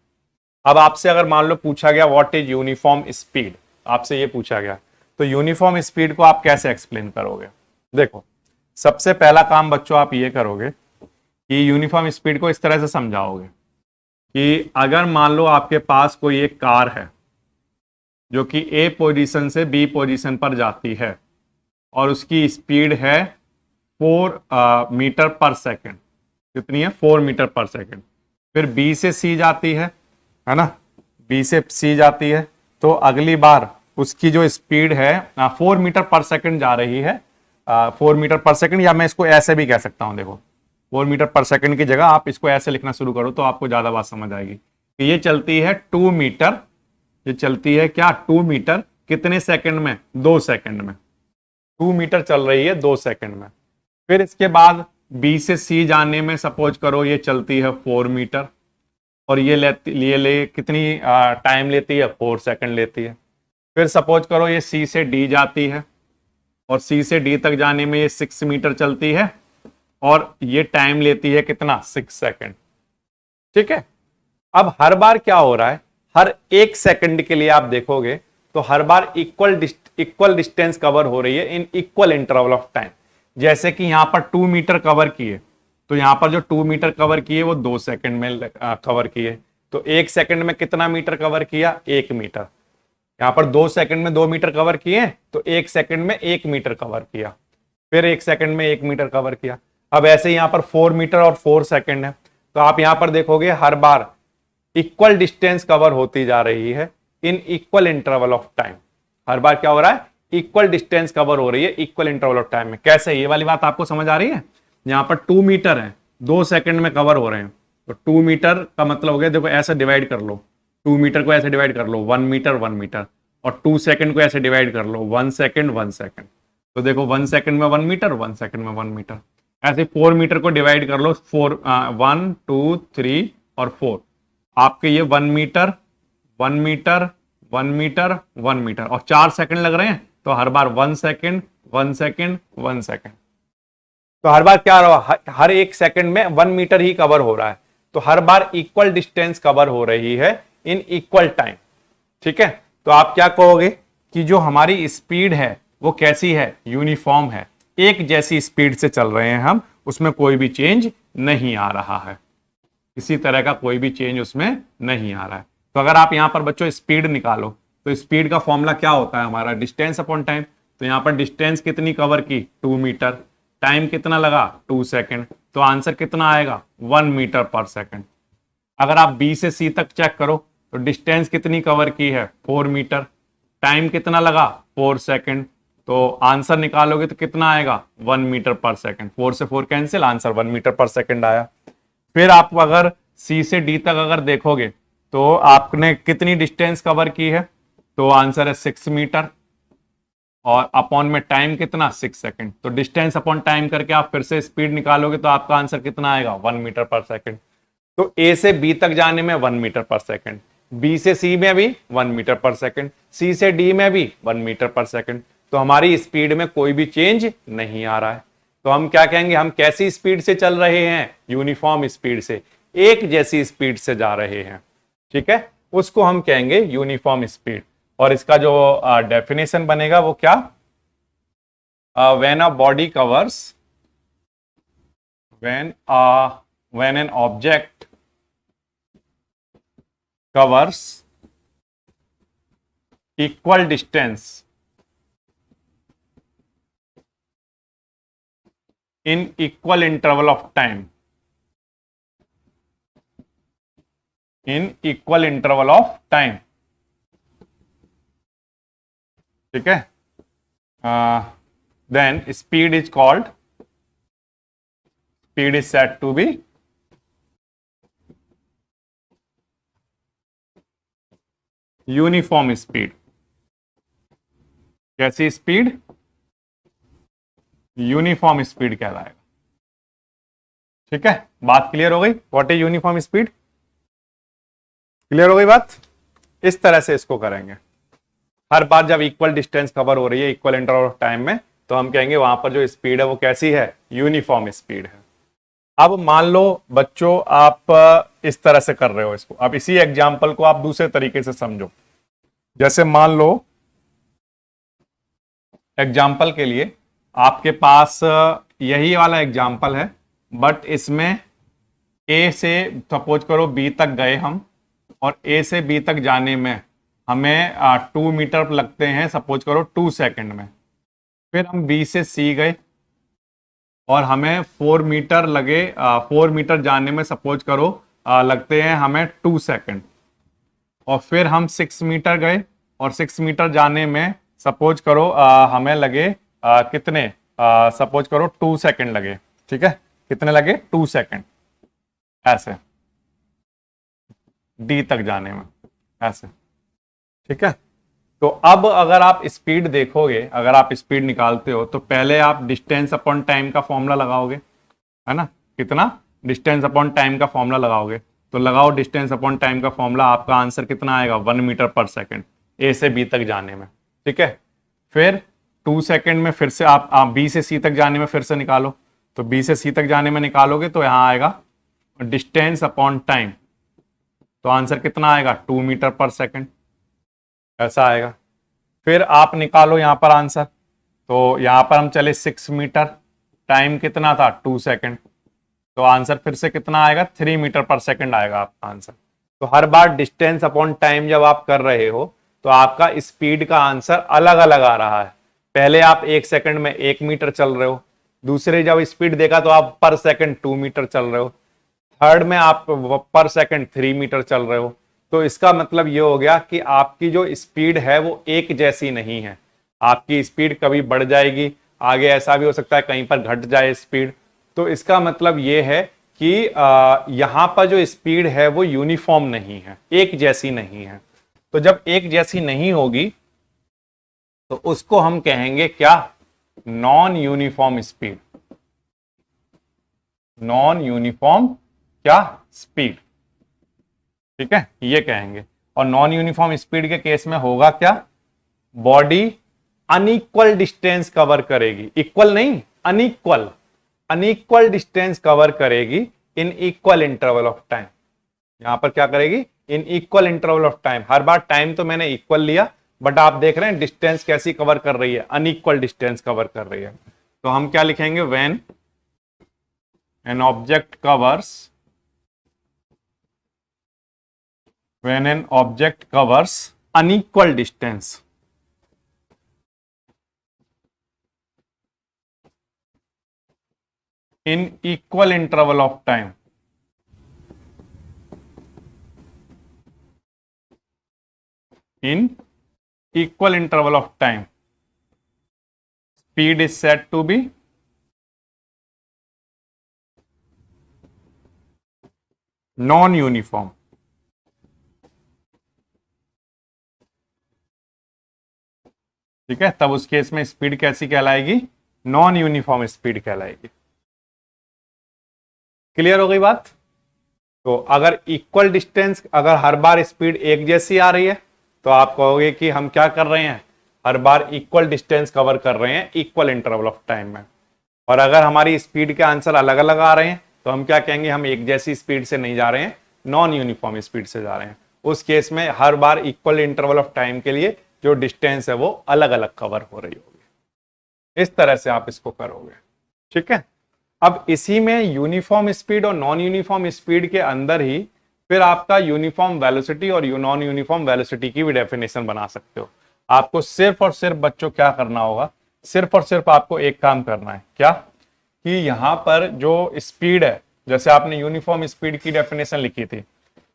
अब आपसे अगर मान लो पूछा गया व्हाट इज यूनिफॉर्म स्पीड, आपसे ये पूछा गया, तो यूनिफॉर्म स्पीड को आप कैसे एक्सप्लेन करोगे। देखो, सबसे पहला काम बच्चों आप ये करोगे कि यूनिफॉर्म स्पीड को इस तरह से समझाओगे कि अगर मान लो आपके पास कोई एक कार है जो कि ए पोजीशन से बी पोजीशन पर जाती है और उसकी स्पीड है 4 मीटर पर सेकेंड। कितनी है, 4 मीटर पर सेकेंड। फिर बी से सी जाती है ना, बी से सी जाती है, तो अगली बार उसकी जो स्पीड है 4 मीटर पर सेकेंड जा रही है। 4 मीटर पर सेकेंड, या मैं इसको ऐसे भी कह सकता हूं, देखो 4 मीटर पर सेकेंड की जगह आप इसको ऐसे लिखना शुरू करो तो आपको ज्यादा बात समझ आएगी कि ये चलती है 2 मीटर। ये चलती है क्या, 2 मीटर, कितने सेकंड में, 2 सेकंड में। 2 मीटर चल रही है 2 सेकंड में। फिर इसके बाद बी से सी जाने में सपोज करो ये चलती है 4 मीटर, और ये कितनी टाइम लेती है, 4 सेकंड लेती है। फिर सपोज करो ये सी से डी जाती है और सी से डी तक जाने में ये 6 मीटर चलती है और ये टाइम लेती है कितना, 6 सेकंड। ठीक है। अब हर बार क्या हो रहा है, हर 1 सेकंड के लिए आप देखोगे तो हर बार इक्वल डिस्टेंस कवर हो रही है in equal interval of time. जैसे कि यहां पर 2 मीटर कवर किए, तो यहां पर जो 2 मीटर कवर किए वो 2 सेकंड में कवर किए। तो 1 सेकंड में कितना मीटर कवर किया, 1 मीटर। यहां पर 2 सेकंड में 2 मीटर कवर किए, तो 1 सेकंड में 1 मीटर कवर किया। फिर 1 सेकंड में 1 मीटर कवर किया। अब ऐसे यहां पर 4 मीटर और 4 सेकंड है, तो आप यहां पर देखोगे हर बार इक्वल डिस्टेंस कवर होती जा रही है in equal interval of time. हर बार क्या हो रहा है, इक्वल डिस्टेंस कवर हो रही है इक्वल इंटरवल ऑफ टाइम में। कैसे, ये वाली बात आपको समझ आ रही है। यहां पर 2 मीटर है, 2 सेकंड में कवर हो रहे हैं, तो 2 मीटर का मतलब हो गया, देखो ऐसे डिवाइड कर लो, 2 मीटर को ऐसे डिवाइड कर लो, 1 मीटर 1 मीटर, और 2 सेकंड को ऐसे डिवाइड कर लो, 1 सेकंड 1 सेकंड। तो देखो 1 सेकंड में 1 मीटर, 1 सेकंड में 1 मीटर। ऐसे 4 मीटर को डिवाइड कर लो, 1 2 3 और 4। आपके ये 1 मीटर 1 मीटर 1 मीटर 1 मीटर, और 4 सेकंड लग रहे हैं, तो हर बार 1 सेकंड 1 सेकंड 1 सेकंड। तो हर बार क्या रहा, हर 1 सेकंड में 1 मीटर ही कवर हो रहा है। तो हर बार इक्वल डिस्टेंस कवर हो रही है इन इक्वल टाइम। ठीक है। तो आप क्या कहोगे कि जो हमारी स्पीड है वो कैसी है, यूनिफॉर्म है, एक जैसी स्पीड से चल रहे हैं हम, उसमें कोई भी चेंज नहीं आ रहा है, किसी तरह का कोई भी चेंज उसमें नहीं आ रहा है। तो अगर आप यहां पर बच्चों स्पीड निकालो, तो स्पीड का फॉर्मूला क्या होता है हमारा, डिस्टेंस अपॉन टाइम। तो यहां पर डिस्टेंस कितनी कवर की, 2 मीटर, टाइम कितना लगा, 2 सेकंड, तो आंसर कितना आएगा, 1 मीटर पर सेकंड। अगर आप बी से सी तक चेक करो, तो डिस्टेंस कितनी कवर की है, 4 मीटर, टाइम कितना लगा, 4 सेकंड, तो आंसर निकालोगे तो कितना आएगा, 1 मीटर पर सेकंड। 4 से 4 cancel, answer 1 metre per second आया। फिर आप अगर सी से डी तक अगर देखोगे तो आपने कितनी डिस्टेंस कवर की है, तो आंसर है 6 मीटर, और अपॉन में टाइम कितना, 6 सेकंड। तो डिस्टेंस अपॉन टाइम करके आप फिर से स्पीड निकालोगे तो आपका आंसर कितना आएगा, 1 मीटर पर सेकंड। तो ए से बी तक जाने में 1 मीटर पर सेकंड, बी से सी में भी 1 मीटर पर सेकंड, सी से डी में भी 1 मीटर पर सेकंड। तो हमारी स्पीड में कोई भी चेंज नहीं आ रहा है। तो हम क्या कहेंगे, हम कैसी स्पीड से चल रहे हैं, यूनिफॉर्म स्पीड से, एक जैसी स्पीड से जा रहे हैं। ठीक है, उसको हम कहेंगे यूनिफॉर्म स्पीड। और इसका जो डेफिनेशन बनेगा वो क्या, when a body covers, when an object covers equal distance in equal interval of time, in equal interval of time। ठीक है। then speed is said to be uniform speed. कैसी speed? Uniform speed कहलाएगा। ठीक है, बात clear हो गई? What is uniform speed? Clear हो गई बात? इस तरह से इसको करेंगे। हर बार जब इक्वल डिस्टेंस कवर हो रही है इक्वल इंटरवल ऑफ टाइम में, तो हम कहेंगे वहां पर जो स्पीड है वो कैसी है? यूनिफॉर्म स्पीड है। अब मान लो बच्चों आप इस तरह से कर रहे हो इसको, अब इसी एग्जाम्पल को आप दूसरे तरीके से समझो। जैसे मान लो एग्जाम्पल के लिए आपके पास यही वाला एग्जाम्पल है, बट इसमें ए से सपोज करो बी तक गए हम, और ए से बी तक जाने में हमें 2 मीटर लगते हैं, सपोज करो 2 सेकंड में। फिर हम बी से सी गए और हमें 4 मीटर लगे, 4 मीटर जाने में सपोज करो लगते हैं हमें 2 सेकंड। और फिर हम 6 मीटर गए और 6 मीटर जाने में सपोज करो हमें लगे कितने, सपोज करो 2 सेकंड लगे। ठीक है, कितने लगे? 2 सेकंड। ऐसे डी तक जाने में ऐसे। ठीक है, तो अब अगर आप स्पीड देखोगे, अगर आप स्पीड निकालते हो तो पहले आप डिस्टेंस अपॉन टाइम का फॉर्मूला लगाओगे, है ना? कितना? डिस्टेंस अपॉन टाइम का फॉर्मूला लगाओगे, तो लगाओ डिस्टेंस अपॉन टाइम का फॉर्मूला, आपका आंसर कितना आएगा? 1 मीटर पर सेकंड ए से बी तक जाने में। ठीक है, फिर 2 सेकंड में फिर से आप बी से सी तक जाने में फिर से निकालो, तो बी से सी तक जाने में निकालोगे तो यहां आएगा डिस्टेंस अपॉन टाइम, तो आंसर कितना आएगा? 2 मीटर पर सेकंड, ऐसा आएगा। फिर आप निकालो यहां पर आंसर, तो यहां पर हम चले 6 मीटर, टाइम कितना था? 2 सेकंड, तो आंसर फिर से कितना आएगा? 3 मीटर पर सेकंड आएगा आपका आंसर। तो हर बार डिस्टेंस अपॉन टाइम जब आप कर रहे हो तो आपका स्पीड का आंसर अलग अलग आ रहा है। पहले आप 1 सेकंड में 1 मीटर चल रहे हो, दूसरे जब स्पीड देखा तो आप पर सेकंड 2 मीटर चल रहे हो, थर्ड में आप पर सेकंड 3 मीटर चल रहे हो। तो इसका मतलब ये हो गया कि आपकी जो स्पीड है वो एक जैसी नहीं है, आपकी स्पीड कभी बढ़ जाएगी, आगे ऐसा भी हो सकता है कहीं पर घट जाए स्पीड। तो इसका मतलब ये है कि यहां पर जो स्पीड है वो यूनिफॉर्म नहीं है, एक जैसी नहीं है। तो जब एक जैसी नहीं होगी तो उसको हम कहेंगे क्या? Non uniform speed. Non uniform क्या? स्पीड। ठीक है, ये कहेंगे। और नॉन यूनिफॉर्म स्पीड के केस में होगा क्या? बॉडी अनइक्वल डिस्टेंस कवर करेगी, इक्वल नहीं, अनइक्वल, अनइक्वल डिस्टेंस कवर करेगी इन इक्वल इंटरवल ऑफ टाइम। यहां पर क्या करेगी? इन इक्वल इंटरवल ऑफ टाइम। हर बार टाइम तो मैंने इक्वल लिया, बट आप देख रहे हैं डिस्टेंस कैसी कवर कर रही है? अनइक्वल डिस्टेंस कवर कर रही है। तो हम क्या लिखेंगे? When an object covers, when an object covers unequal distance in equal interval of time, in equal interval of time, speed is said to be non-uniform। ठीक है, तब उस केस में स्पीड कैसी कहलाएगी? नॉन यूनिफॉर्म स्पीड कहलाएगी। Clear हो गई बात? तो अगर इक्वल डिस्टेंस, अगर हर बार स्पीड एक जैसी आ रही है तो आप कहोगे कि हम क्या कर रहे हैं? हर बार इक्वल डिस्टेंस कवर कर रहे हैं इक्वल इंटरवल ऑफ टाइम में। और अगर हमारी स्पीड के आंसर अलग अलग आ रहे हैं तो हम क्या कहेंगे? हम एक जैसी स्पीड से नहीं जा रहे हैं, नॉन यूनिफॉर्म स्पीड से जा रहे हैं। उस केस में हर बार इक्वल इंटरवल ऑफ टाइम के लिए जो डिस्टेंस है वो अलग अलग कवर हो रही होगी। इस तरह से आप इसको करोगे। ठीक है, अब इसी में यूनिफॉर्म स्पीड और नॉन यूनिफॉर्म स्पीड के अंदर ही फिर आपका यूनिफॉर्म वेलोसिटी और नॉन यूनिफॉर्म वेलोसिटी की भी डेफिनेशन बना सकते हो। आपको सिर्फ और सिर्फ बच्चों क्या करना होगा? सिर्फ और सिर्फ आपको एक काम करना है, क्या? कि यहां पर जो स्पीड है, जैसे आपने यूनिफॉर्म स्पीड की डेफिनेशन लिखी थी,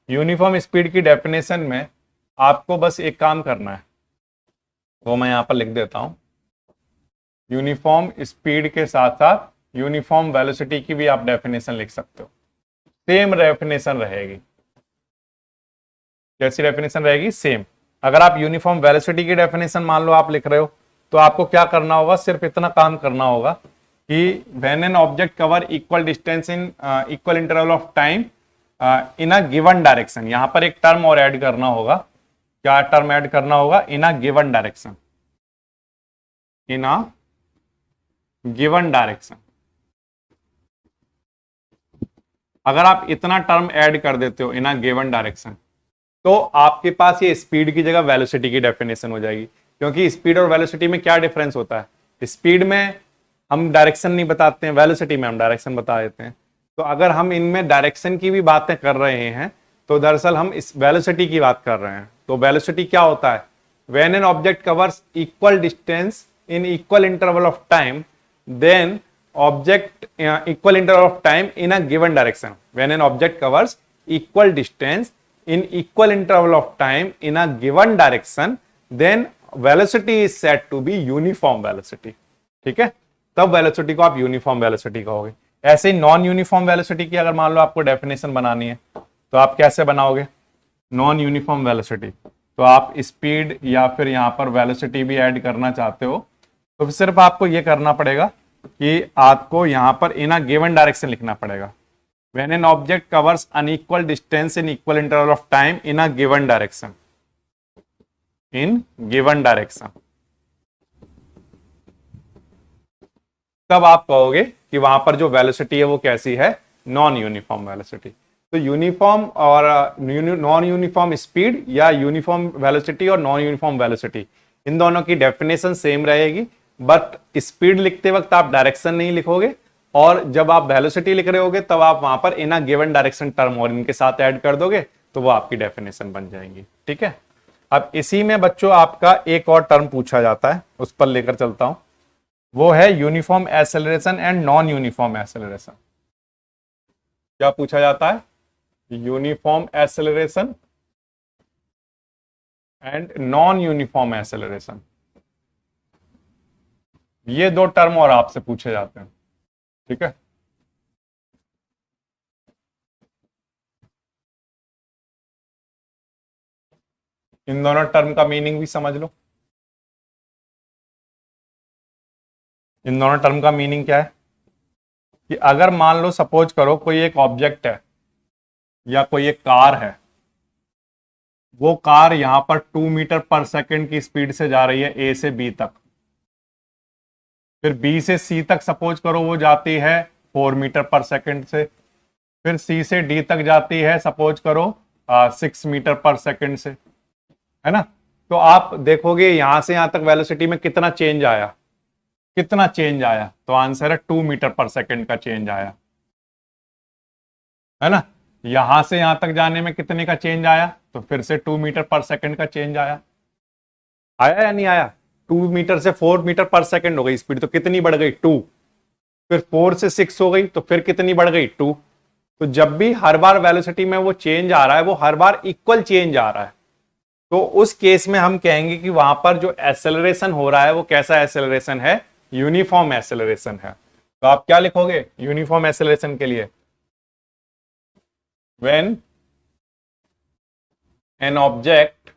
यूनिफॉर्म स्पीड की डेफिनेशन में आपको बस एक काम करना है, वो मैं यहां पर लिख देता हूं। यूनिफॉर्म स्पीड के साथ साथ यूनिफॉर्म वेलोसिटी की भी आप डेफिनेशन लिख सकते हो। सेम डेफिनेशन रहेगी। कैसी डेफिनेशन रहेगी? सेम। अगर आप यूनिफॉर्म वेलोसिटी की डेफिनेशन मान लो आप लिख रहे हो, तो आपको क्या करना होगा? सिर्फ इतना काम करना होगा कि when an object cover equal distance in equal interval of time in a given direction. यहां पर एक टर्म और ऐड करना होगा। क्या टर्म ऐड करना होगा? In a given direction. In a given direction. अगर आप इतना टर्म ऐड कर देते हो इन अ गिवन डायरेक्शन, तो आपके पास ये स्पीड की जगह वेलोसिटी की डेफिनेशन हो जाएगी। क्योंकि स्पीड और वेलोसिटी में क्या डिफरेंस होता है? स्पीड में हम डायरेक्शन नहीं बताते हैं, वेलोसिटी में हम डायरेक्शन बता देते हैं। तो अगर हम इनमें डायरेक्शन की भी बातें कर रहे हैं, तो दरअसल हम इस वेलोसिटी की बात कर रहे हैं। तो वेलोसिटी क्या होता है? When an object covers equal distance in equal interval of time, then object equal interval of time in a given direction. When an object covers equal distance in equal interval of time in a given direction, then velocity is said to be uniform velocity. ठीक है, तब velocity को आप uniform velocity कहोगे। ऐसे ही non uniform velocity की अगर मान लो आपको डेफिनेशन बनानी है, तो आप कैसे बनाओगे? नॉन यूनिफॉर्म वेलोसिटी, तो आप स्पीड या फिर यहां पर वेलोसिटी भी ऐड करना चाहते हो, तो सिर्फ आपको यह करना पड़ेगा कि आपको यहां पर इन अ गिवन डायरेक्शन लिखना पड़ेगा। When an object covers unequal distance in equal interval of time in a given direction, in given direction, तब आप कहोगे कि वहां पर जो वेलोसिटी है वो कैसी है? Non uniform velocity. तो यूनिफॉर्म और नॉन यूनिफॉर्म स्पीड या यूनिफॉर्म वेलोसिटी और नॉन यूनिफॉर्म वेलोसिटी, इन दोनों की डेफिनेशन सेम रहेगी। बट स्पीड लिखते वक्त आप डायरेक्शन नहीं लिखोगे, और जब आप वेलोसिटी लिख रहे होगे तब आप वहां पर इन अ गिवन डायरेक्शन टर्म और इनके साथ ऐड कर दोगे, तो वो आपकी डेफिनेशन बन जाएंगी। ठीक है, अब इसी में बच्चों आपका एक और टर्म पूछा जाता है, उस पर लेकर चलता हूं। वो है uniform acceleration and non uniform acceleration. क्या पूछा जाता है? Uniform acceleration and non uniform acceleration. ये दो टर्म और आपसे पूछे जाते हैं। ठीक है, इन दोनों टर्म का मीनिंग भी समझ लो। इन दोनों टर्म का मीनिंग क्या है कि अगर मान लो सपोज करो कोई एक ऑब्जेक्ट है या कोई एक कार है, वो कार यहां पर 2 मीटर पर सेकंड की स्पीड से जा रही है ए से बी तक, फिर बी से सी तक सपोज करो वो जाती है 4 मीटर पर सेकंड से, फिर सी से डी तक जाती है सपोज करो 6 मीटर पर सेकंड से, है ना। तो आप देखोगे यहां से यहां तक वेलोसिटी में कितना चेंज आया, कितना चेंज आया? तो आंसर है 2 मीटर पर सेकंड का चेंज आया, है ना। यहां से यहां तक जाने में कितने का चेंज आया? तो फिर से 2 मीटर पर सेकंड का चेंज आया। आया या नहीं आया? 2 मीटर से 4 मीटर पर सेकंड हो गई स्पीड, तो कितनी बढ़ गई? 2। फिर 4 से 6 हो गई, तो फिर कितनी बढ़ गई? 2। तो जब भी हर बार वेलोसिटी में वो चेंज आ रहा है, वो हर बार इक्वल चेंज आ रहा है, तो उस केस में हम कहेंगे कि वहां पर जो एक्सेलरेशन हो रहा है वो कैसा एक्सेलरेशन है? यूनिफॉर्म एक्सेलरेशन है। तो आप क्या लिखोगे यूनिफॉर्म एक्सेलरेशन के लिए? When an object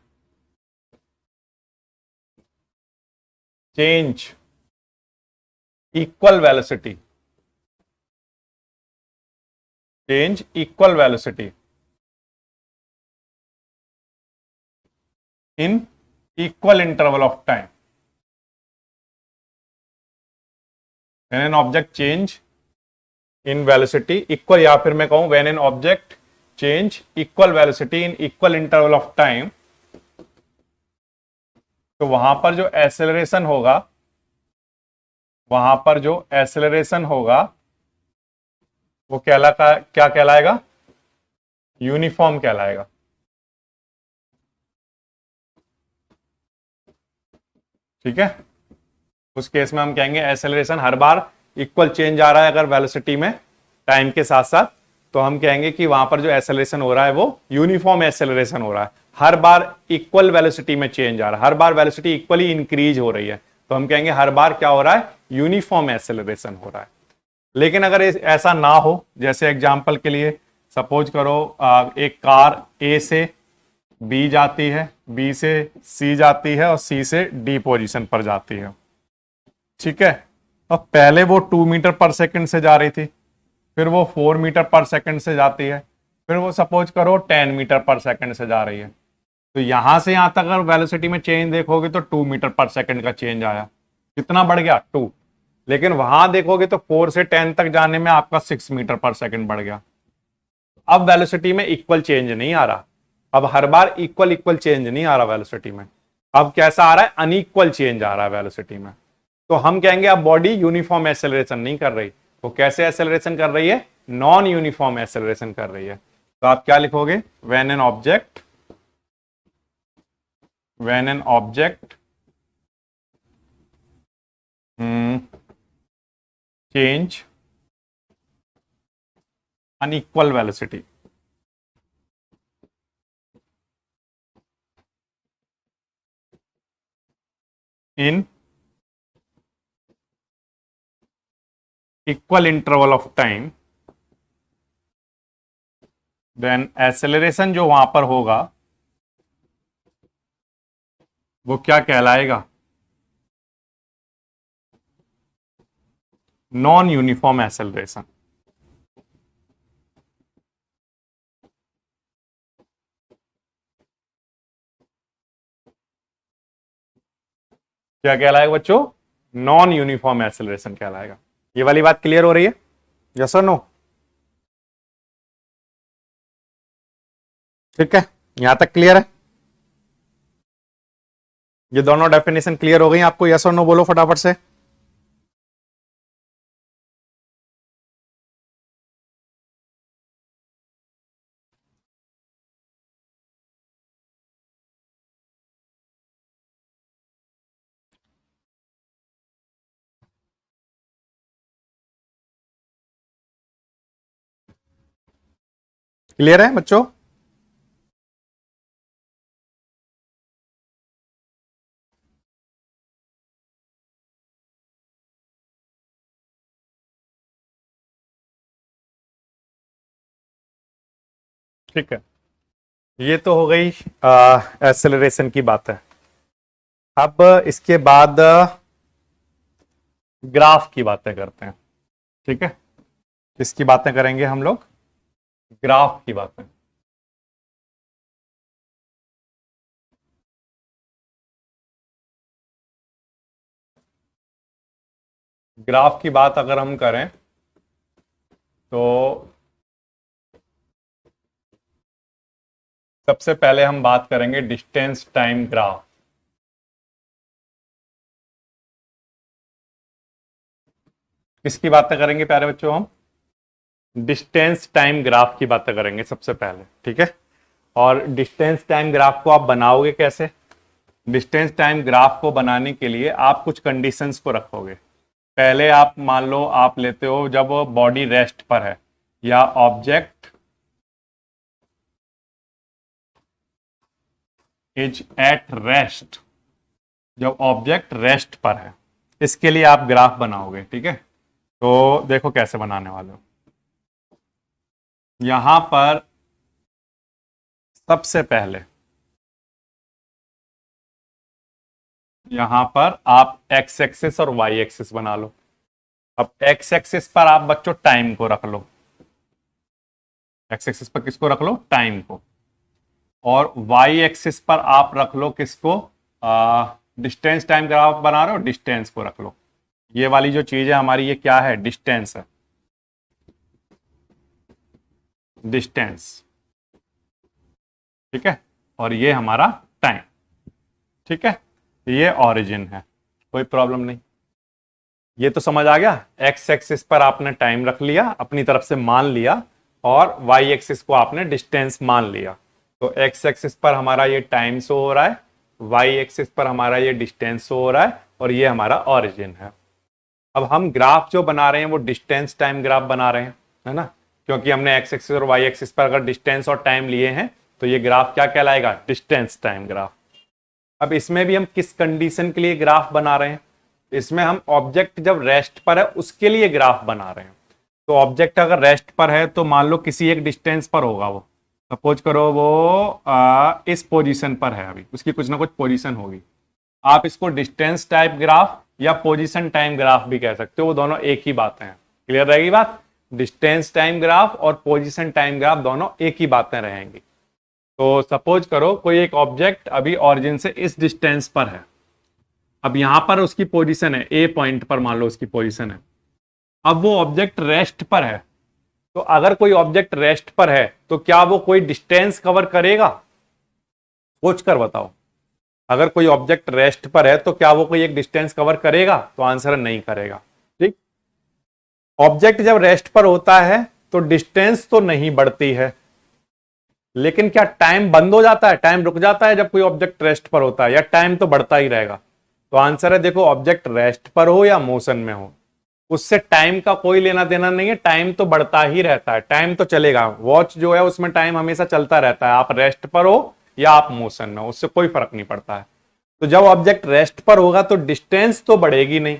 change equal velocity, change equal velocity in equal interval of time, when an object change in velocity equal, या फिर मैं कहूं when an object change equal velocity in equal interval of time, तो वहां पर जो acceleration होगा, वहां पर जो एक्सेलरेशन होगा वो क्या कहलाएगा? यूनिफॉर्म कहलाएगा। ठीक है, उस केस में हम कहेंगे एक्सेलरेशन हर बार इक्वल चेंज आ रहा है अगर वेलोसिटी में टाइम के साथ साथ, तो हम कहेंगे कि वहां पर जो एक्सेलरेशन हो रहा है वो यूनिफॉर्म एक्सेलरेशन हो रहा है। हर बार इक्वल वेलोसिटी में चेंज आ रहा है, हर बार वेलोसिटी इक्वली इंक्रीज हो रही है, तो हम कहेंगे हर बार क्या हो रहा है, यूनिफॉर्म एक्सेलरेशन हो रहा है। लेकिन अगर ऐसा ना हो, जैसे एग्जांपल के लिए सपोज करो एक कार ए से बी जाती है, बी से सी जाती है और सी से डी पोजीशन पर जाती है, ठीक है। अब पहले वो 2 मीटर पर सेकंड से जा रही थी, फिर वो 4 मीटर पर सेकंड से जाती है, फिर वो सपोज करो 10 मीटर पर सेकंड से जा रही है। तो यहां से यहां तक अगर वेलोसिटी में चेंज देखोगे तो 2 मीटर पर सेकंड का चेंज आया। कितना बढ़ गया, 2। लेकिन वहां देखोगे तो 4 से 10 तक जाने में आपका 6 मीटर पर सेकंड बढ़ गया। अब वेलोसिटी में इक्वल चेंज नहीं आ रहा, अब हर बार इक्वल इक्वल चेंज नहीं आ रहा वेलोसिटी में, अब कैसा आ रहा है, अनइक्वल चेंज आ रहा है वेलोसिटी में। तो हम कहेंगे अब बॉडी यूनिफॉर्म एक्सेलरेशन नहीं कर रही, वो कैसे एक्सेलरेशन कर रही है, नॉन यूनिफॉर्म एक्सेलरेशन कर रही है। तो आप क्या लिखोगे, when an object change unequal velocity in equal interval of time, then acceleration जो वहां पर होगा वो क्या कहलाएगा, नॉन यूनिफॉर्म एक्सेलरेशन। क्या कहलाएगा बच्चों, नॉन यूनिफॉर्म एक्सेलरेशन कहलाएगा। ये वाली बात क्लियर हो रही है, यस और नो? ठीक है, यहां तक क्लियर है? ये दोनों डेफिनेशन क्लियर हो गई आपको, यस और नो बोलो फटाफट से। क्लियर है बच्चों? ठीक है, ये तो हो गई एक्सेलरेशन की बात है। अब इसके बाद ग्राफ की बातें करते हैं, ठीक है। किसकी बातें करेंगे हम लोग, ग्राफ की बातें। ग्राफ की बात अगर हम करें तो सबसे पहले हम बात करेंगे डिस्टेंस टाइम ग्राफ। किसकी बातें करेंगे प्यारे बच्चों, हम डिस्टेंस टाइम ग्राफ की बातें करेंगे सबसे पहले, ठीक है। और डिस्टेंस टाइम ग्राफ को आप बनाओगे कैसे, डिस्टेंस टाइम ग्राफ को बनाने के लिए आप कुछ कंडीशंस को रखोगे। पहले आप मान लो आप लेते हो जब बॉडी रेस्ट पर है या ऑब्जेक्ट इज एट रेस्ट, जब ऑब्जेक्ट रेस्ट पर है, इसके लिए आप ग्राफ बनाओगे, ठीक है। तो देखो कैसे बनाने वाले हो। यहां पर सबसे पहले यहां पर आप एक्स एक्सिस और वाई एक्सिस बना लो। अब एक्स एक्सिस पर आप बच्चों टाइम को रख लो, एक्स एक्सिस पर किसको रख लो, टाइम को। और वाई एक्सिस पर आप रख लो किसको, डिस्टेंस टाइम ग्राफ बना रहे हो, डिस्टेंस को रख लो। ये वाली जो चीज है हमारी, ये क्या है, डिस्टेंस है, डिस्टेंस, ठीक है। और ये हमारा टाइम, ठीक है। ये ओरिजिन है, कोई प्रॉब्लम नहीं। ये तो समझ आ गया, एक्स एक्सिस पर आपने टाइम रख लिया, अपनी तरफ से मान लिया, और वाई एक्सिस को आपने डिस्टेंस मान लिया। तो एक्स एक्सिस पर हमारा ये टाइम शो हो रहा है, वाई एक्सिस पर हमारा ये डिस्टेंस शो हो रहा है, और ये हमारा ओरिजिन है। अब हम ग्राफ जो बना रहे हैं वो डिस्टेंस टाइम ग्राफ बना रहे हैं, है ना, क्योंकि हमने एक्स एक्सिस और वाई एक्सिस पर अगर डिस्टेंस और टाइम लिए हैं तो ये ग्राफ क्या कहलाएगा, डिस्टेंस टाइम ग्राफ। अब इसमें भी हम किस कंडीशन के लिए ग्राफ बना रहे हैं, इसमें हम ऑब्जेक्ट जब रेस्ट पर है उसके लिए ग्राफ बना रहे हैं। तो ऑब्जेक्ट अगर रेस्ट पर है तो मान लो किसी एक डिस्टेंस पर होगा, वो सपोज करो वो इस पोजीशन पर है, अभी उसकी कुछ ना कुछ पोजीशन होगी। आप इसको डिस्टेंस टाइप ग्राफ या पोजीशन टाइम ग्राफ भी कह सकते हो, वो दोनों एक ही बातें हैं। क्लियर रहेगी बात? डिस्टेंस टाइम ग्राफ और पोजीशन टाइम ग्राफ दोनों एक ही बातें रहेंगी। तो सपोज करो कोई एक ऑब्जेक्ट अभी ऑरिजिन से इस डिस्टेंस पर है, अब यहां पर उसकी पोजीशन है, ए पॉइंट पर मान लो उसकी पोजीशन है। अब वो ऑब्जेक्ट रेस्ट पर है, तो अगर कोई ऑब्जेक्ट रेस्ट पर है तो क्या वो कोई डिस्टेंस कवर करेगा? सोच कर बताओ। अगर कोई ऑब्जेक्ट रेस्ट पर है तो क्या वो कोई एक डिस्टेंस कवर करेगा? तो आंसर है नहीं करेगा। ठीक, ऑब्जेक्ट जब रेस्ट पर होता है तो डिस्टेंस तो नहीं बढ़ती है, लेकिन क्या टाइम बंद हो जाता है, टाइम रुक जाता है जब कोई ऑब्जेक्ट रेस्ट पर होता है, या टाइम तो बढ़ता ही रहेगा? तो आंसर है देखो, ऑब्जेक्ट रेस्ट पर हो या मोशन में हो, उससे टाइम का कोई लेना देना नहीं है, टाइम तो बढ़ता ही रहता है, टाइम तो चलेगा। वॉच जो है उसमें टाइम हमेशा चलता रहता है, आप रेस्ट पर हो या आप मोशन में हो, उससे कोई फर्क नहीं पड़ता है। तो जब ऑब्जेक्ट रेस्ट पर होगा तो डिस्टेंस तो बढ़ेगी नहीं,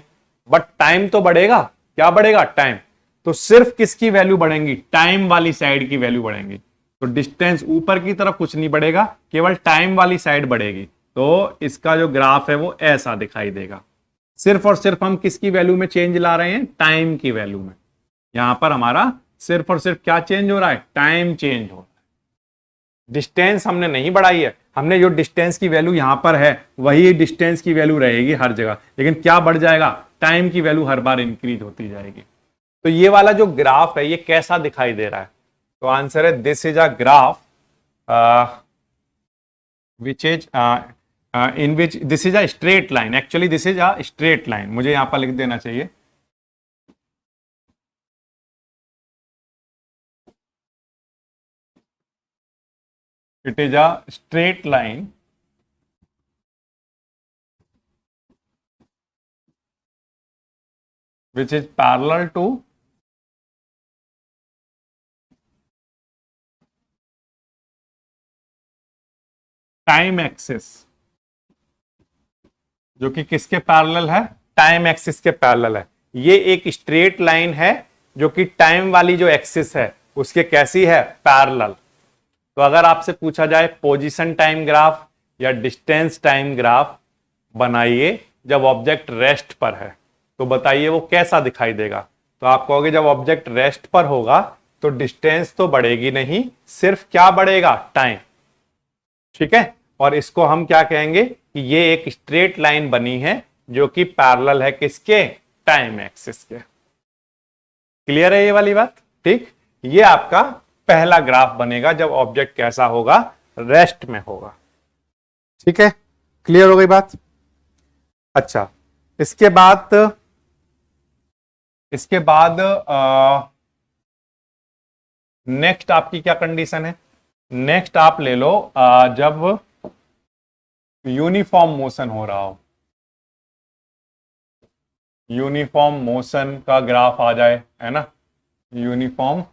बट टाइम तो बढ़ेगा। क्या बढ़ेगा? टाइम। तो सिर्फ किसकी वैल्यू बढ़ेंगी? टाइम वाली साइड की वैल्यू बढ़ेंगी। तो डिस्टेंस ऊपर की तरफ कुछ नहीं बढ़ेगा, केवल टाइम वाली साइड बढ़ेगी। तो इसका जो ग्राफ है वो ऐसा दिखाई देगा। सिर्फ और सिर्फ हम किसकी वैल्यू में चेंज ला रहे हैं? टाइम की वैल्यू में। यहां पर हमारा सिर्फ और सिर्फ क्या चेंज हो रहा है? टाइम चेंज हो रहा है। डिस्टेंस हमने नहीं बढ़ाई है, हमने जो डिस्टेंस की वैल्यू यहां पर है वही डिस्टेंस की वैल्यू रहेगी हर जगह, लेकिन क्या बढ़ जाएगा? टाइम की वैल्यू हर बार इंक्रीज होती जाएगी। तो ये वाला जो ग्राफ है ये कैसा दिखाई दे रहा है? तो आंसर है this is a graph which is in which this is a straight line, actually this is a straight line, मुझे यहां पर लिख देना चाहिए। It is a straight line which is parallel to time axis, जो कि किसके पैरेलल है? टाइम एक्सिस के पैरेलल है। ये एक स्ट्रेट लाइन है जो कि टाइम वाली जो एक्सिस है उसके कैसी है? पैरेलल। तो अगर आपसे पूछा जाए पोजीशन टाइम ग्राफ या डिस्टेंस टाइम ग्राफ बनाइए जब ऑब्जेक्ट रेस्ट पर है, तो बताइए वो कैसा दिखाई देगा? तो आप कहोगे जब ऑब्जेक्ट रेस्ट पर होगा तो डिस्टेंस तो बढ़ेगी नहीं, सिर्फ क्या बढ़ेगा? टाइम। ठीक है, और इसको हम क्या कहेंगे कि ये एक स्ट्रेट लाइन बनी है जो कि पैरेलल है किसके? टाइम एक्सिस के। क्लियर है ये वाली बात? ठीक, ये आपका पहला ग्राफ बनेगा जब ऑब्जेक्ट कैसा होगा? रेस्ट में होगा। ठीक है, क्लियर हो गई बात? अच्छा, इसके बाद नेक्स्ट आपकी क्या कंडीशन है? नेक्स्ट आप ले लो जब यूनिफॉर्म मोशन हो रहा हो, यूनिफॉर्म मोशन का ग्राफ आ जाए, है ना? यूनिफॉर्म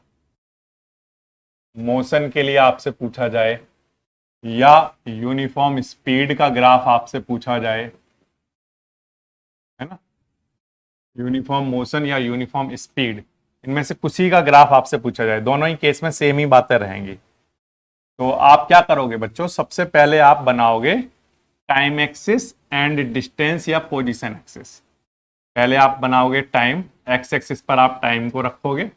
मोशन के लिए आपसे पूछा जाए, या यूनिफॉर्म स्पीड का ग्राफ आपसे पूछा जाए, है ना? यूनिफॉर्म मोशन या यूनिफॉर्म स्पीड, इनमें से कुछ ही का ग्राफ आपसे पूछा जाए, दोनों ही केस में सेम ही बातें रहेंगी। तो आप क्या करोगे बच्चों? सबसे पहले आप बनाओगे टाइम एक्सिस एंड डिस्टेंस या पोजीशन एक्सिस। पहले आप बनाओगे टाइम, एक्स एक्सिस पर आप टाइम को रखोगे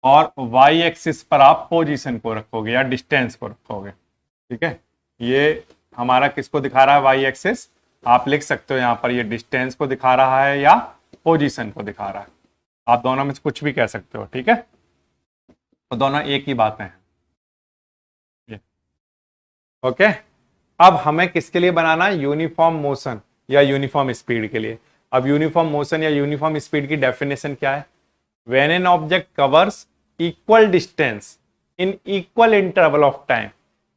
और वाई एक्सिस पर आप पोजीशन को रखोगे या डिस्टेंस को रखोगे। ठीक है, ये हमारा किसको दिखा रहा है? Y axis. आप लिख सकते हो यहां पर ये डिस्टेंस को दिखा रहा है या पोजीशन को दिखा रहा है, आप दोनों में से कुछ भी कह सकते हो। ठीक है, तो दोनों एक ही बातें हैं। ओके, अब हमें किसके लिए बनाना है? यूनिफॉर्म मोशन या यूनिफॉर्म स्पीड के लिए। अब यूनिफॉर्म मोशन या यूनिफॉर्म स्पीड की डेफिनेशन क्या है? When an object covers equal distance in equal interval of time,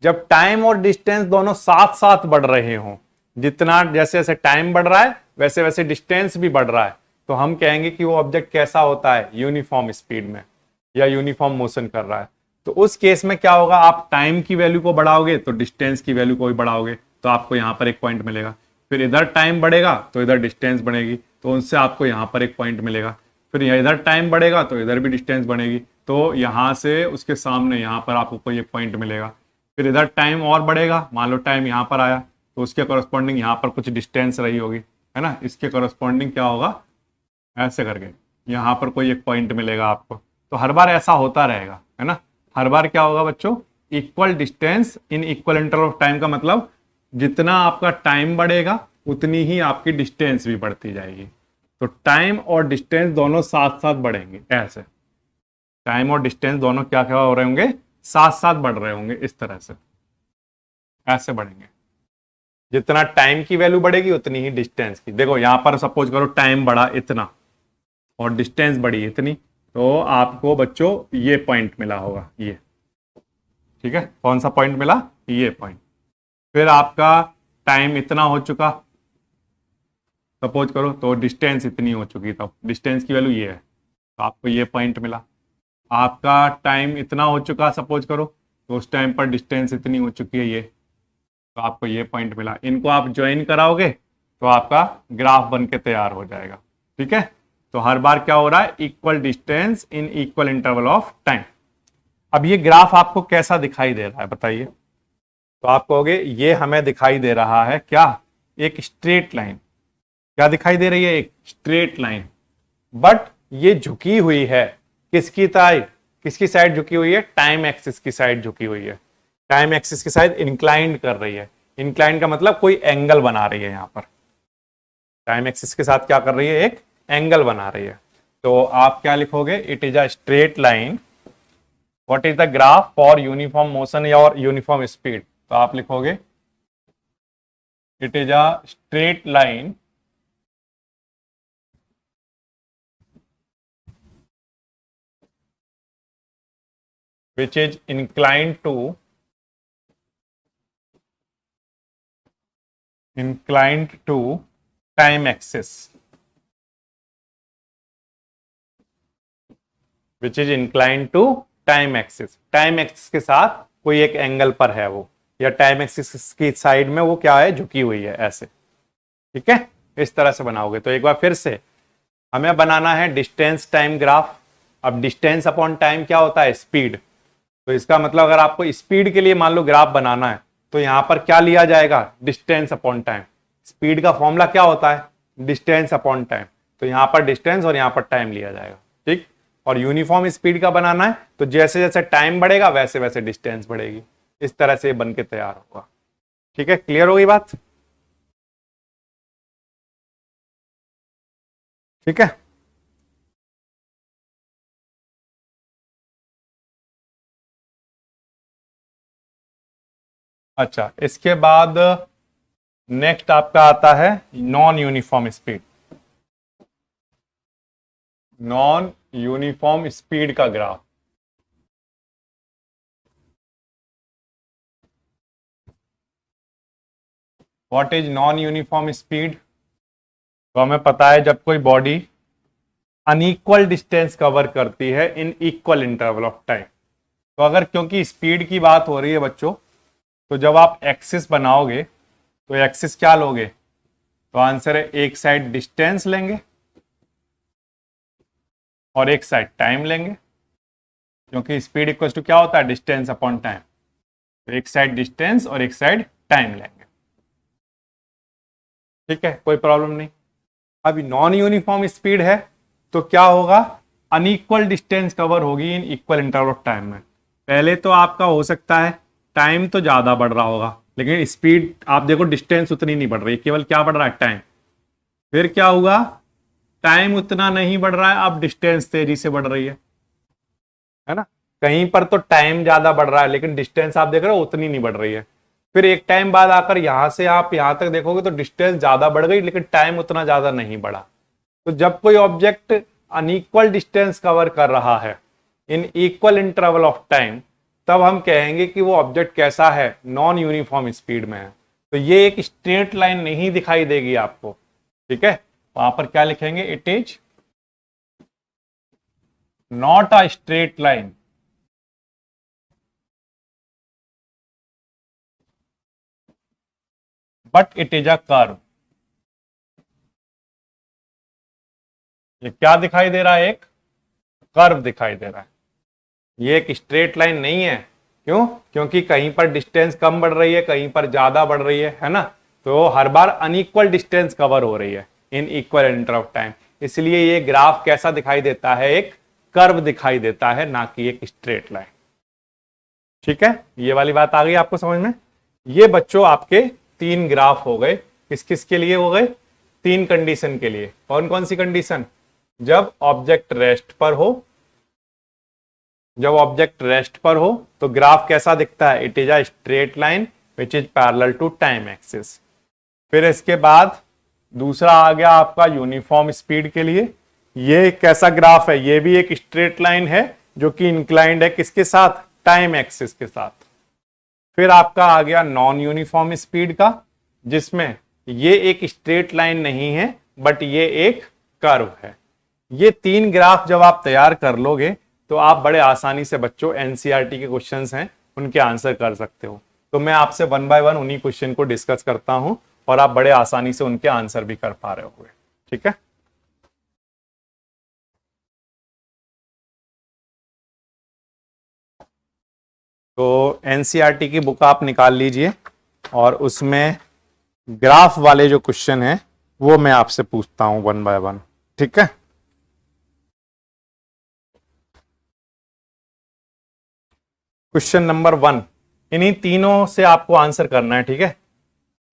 जब टाइम और डिस्टेंस दोनों साथ साथ बढ़ रहे हों, जितना जैसे जैसे टाइम बढ़ रहा है वैसे वैसे डिस्टेंस भी बढ़ रहा है, तो हम कहेंगे कि वो ऑब्जेक्ट कैसा होता है? यूनिफॉर्म स्पीड में या यूनिफॉर्म मोशन कर रहा है। तो उस केस में क्या होगा? आप टाइम की वैल्यू को बढ़ाओगे तो डिस्टेंस की वैल्यू को भी बढ़ाओगे, तो आपको यहां पर एक पॉइंट मिलेगा। फिर इधर टाइम बढ़ेगा तो इधर डिस्टेंस बढ़ेगी, तो उनसे आपको यहाँ पर एक पॉइंट मिलेगा। फिर इधर टाइम बढ़ेगा तो इधर भी डिस्टेंस बढ़ेगी, तो यहाँ से उसके सामने यहाँ पर आपको कोई एक पॉइंट मिलेगा। फिर इधर टाइम और बढ़ेगा, मान लो टाइम यहाँ पर आया तो उसके कॉरस्पॉन्डिंग यहाँ पर कुछ डिस्टेंस रही होगी, है ना, इसके कॉरस्पॉन्डिंग क्या होगा, ऐसे करके यहाँ पर कोई एक पॉइंट मिलेगा आपको। तो हर बार ऐसा होता रहेगा, है ना, हर बार क्या होगा बच्चों, equal distance in equal interval of time का मतलब जितना आपका टाइम बढ़ेगा उतनी ही आपकी डिस्टेंस भी बढ़ती जाएगी। तो टाइम और डिस्टेंस दोनों साथ साथ बढ़ेंगे, ऐसे टाइम और डिस्टेंस दोनों क्या क्या हो रहे होंगे, साथ साथ बढ़ रहे होंगे, इस तरह से ऐसे बढ़ेंगे। जितना टाइम की वैल्यू बढ़ेगी उतनी ही डिस्टेंस की। देखो यहां पर सपोज करो टाइम बढ़ा इतना और डिस्टेंस बढ़ी इतनी, तो आपको बच्चों ये पॉइंट मिला होगा, ये ठीक है, कौन सा पॉइंट मिला, ये पॉइंट। फिर आपका टाइम इतना हो चुका सपोज करो, तो डिस्टेंस इतनी हो चुकी, तब डिस्टेंस की वैल्यू ये है, तो आपको ये पॉइंट मिला। आपका टाइम इतना हो चुका सपोज करो, तो उस टाइम पर डिस्टेंस इतनी हो चुकी है ये, तो आपको ये पॉइंट मिला। इनको आप ज्वाइन कराओगे तो आपका ग्राफ बन के तैयार हो जाएगा, ठीक है। तो हर बार क्या हो रहा है, equal distance in equal interval of time. अब ये ग्राफ आपको कैसा दिखाई दे रहा है बताइए, तो आप कहोगे ये हमें दिखाई दे रहा है क्या, एक स्ट्रेट लाइन। क्या दिखाई दे रही है, एक स्ट्रेट लाइन, बट ये झुकी हुई है किसकी साइड, किसकी साइड झुकी हुई है, टाइम एक्सिस की साइड झुकी हुई है। टाइम एक्सिस की साइड इंक्लाइंड कर रही है। इंक्लाइंड का मतलब कोई एंगल बना रही है, यहां पर टाइम एक्सिस के साथ क्या कर रही है, एक एंगल बना रही है। तो आप क्या लिखोगे, it is a straight line, what is the graph for uniform motion या और यूनिफॉर्म स्पीड। तो आप लिखोगे it is a straight line which is inclined to time axis, which is inclined to time axis। Time axis के साथ कोई एक angle पर है वो, या टाइम एक्सिस की साइड में वो क्या है, झुकी हुई है ऐसे, ठीक है। इस तरह से बनाओगे। तो एक बार फिर से हमें बनाना है डिस्टेंस टाइम ग्राफ। अब डिस्टेंस अपॉन टाइम क्या होता है, स्पीड। तो इसका मतलब अगर आपको स्पीड के लिए मान लो ग्राफ बनाना है तो यहां पर क्या लिया जाएगा, डिस्टेंस अपॉन टाइम। स्पीड का फॉर्मूला क्या होता है, डिस्टेंस अपॉन टाइम। तो यहां पर डिस्टेंस और यहां पर टाइम लिया जाएगा, ठीक। और यूनिफॉर्म स्पीड का बनाना है तो जैसे जैसे टाइम बढ़ेगा वैसे वैसे डिस्टेंस बढ़ेगी। इस तरह से बन के तैयार होगा, ठीक है। क्लियर हो गई बात, ठीक है। अच्छा, इसके बाद नेक्स्ट आपका आता है non uniform speed. Non uniform speed का graph. What is non uniform speed. तो हमें पता है जब कोई बॉडी अनइक्वल डिस्टेंस कवर करती है in equal interval of time. तो अगर क्योंकि स्पीड की बात हो रही है बच्चों, तो जब आप एक्सिस बनाओगे तो एक्सिस क्या लोगे, तो आंसर है एक साइड डिस्टेंस लेंगे और एक साइड टाइम लेंगे, क्योंकि स्पीड इक्वल टू क्या होता है, डिस्टेंस अपॉन टाइम। तो एक साइड डिस्टेंस और एक साइड टाइम लेंगे, ठीक है, कोई प्रॉब्लम नहीं। अभी नॉन यूनिफॉर्म स्पीड है तो क्या होगा, अनइक्वल डिस्टेंस कवर होगी इन इक्वल इंटरवल ऑफ टाइम में। पहले तो आपका हो सकता है टाइम तो ज्यादा बढ़ रहा होगा, लेकिन स्पीड आप देखो डिस्टेंस उतनी नहीं बढ़ रही, केवल क्या बढ़ रहा है, टाइम। फिर क्या हुआ, टाइम उतना नहीं बढ़ रहा है, अब डिस्टेंस तेजी से बढ़ रही है ना। कहीं पर तो टाइम ज्यादा बढ़ रहा है लेकिन डिस्टेंस आप देख रहे हो उतनी नहीं बढ़ रही है। फिर एक टाइम बाद आकर यहां से आप यहां तक देखोगे तो डिस्टेंस ज्यादा बढ़ गई लेकिन टाइम उतना ज्यादा नहीं बढ़ा। तो जब कोई ऑब्जेक्ट अनइक्वल डिस्टेंस कवर कर रहा है in equal interval of time, तब हम कहेंगे कि वो ऑब्जेक्ट कैसा है, नॉन यूनिफॉर्म स्पीड में है। तो ये एक स्ट्रेट लाइन नहीं दिखाई देगी आपको, ठीक है। वहां पर क्या लिखेंगे, it is not a straight line but it is a curve. ये क्या दिखाई दे रहा है? एक कर्व दिखाई दे रहा है। ये एक स्ट्रेट लाइन नहीं है। क्यों? क्योंकि कहीं पर डिस्टेंस कम बढ़ रही है, कहीं पर ज्यादा बढ़ रही है ना। तो हर बार अनइक्वल डिस्टेंस कवर हो रही है in equal interval of time. इसलिए ये ग्राफ कैसा दिखाई देता है? एक कर्व दिखाई देता है, ना कि एक स्ट्रेट लाइन। ठीक है, ये वाली बात आ गई आपको समझ में? ये बच्चों आपके 3 ग्राफ हो गए। किस किस के लिए हो गए? 3 कंडीशन के लिए। कौन कौन सी कंडीशन? जब ऑब्जेक्ट रेस्ट पर हो, जब ऑब्जेक्ट रेस्ट पर हो तो ग्राफ कैसा दिखता है? It is a straight line which is parallel to time axis. फिर इसके बाद दूसरा आ गया आपका यूनिफॉर्म स्पीड के लिए। ये कैसा ग्राफ है? ये भी एक स्ट्रेट लाइन है जो कि इंक्लाइंड है किसके साथ? टाइम एक्सिस के साथ। फिर आपका आ गया नॉन यूनिफॉर्म स्पीड का, जिसमें ये एक स्ट्रेट लाइन नहीं है बट ये एक कर्व है। ये 3 ग्राफ जब आप तैयार कर लोगे तो आप बड़े आसानी से बच्चों एनसीईआरटी के क्वेश्चंस हैं उनके आंसर कर सकते हो। तो मैं आपसे 1 बाय 1 उन्हीं क्वेश्चन को डिस्कस करता हूं और आप बड़े आसानी से उनके आंसर भी कर पा रहे होंगे। ठीक है, तो एनसीईआरटी की बुक आप निकाल लीजिए और उसमें ग्राफ वाले जो क्वेश्चन है वो मैं आपसे पूछता हूं 1 बाय 1। ठीक है, क्वेश्चन नंबर 1, इन्हीं तीनों से आपको आंसर करना है। ठीक है,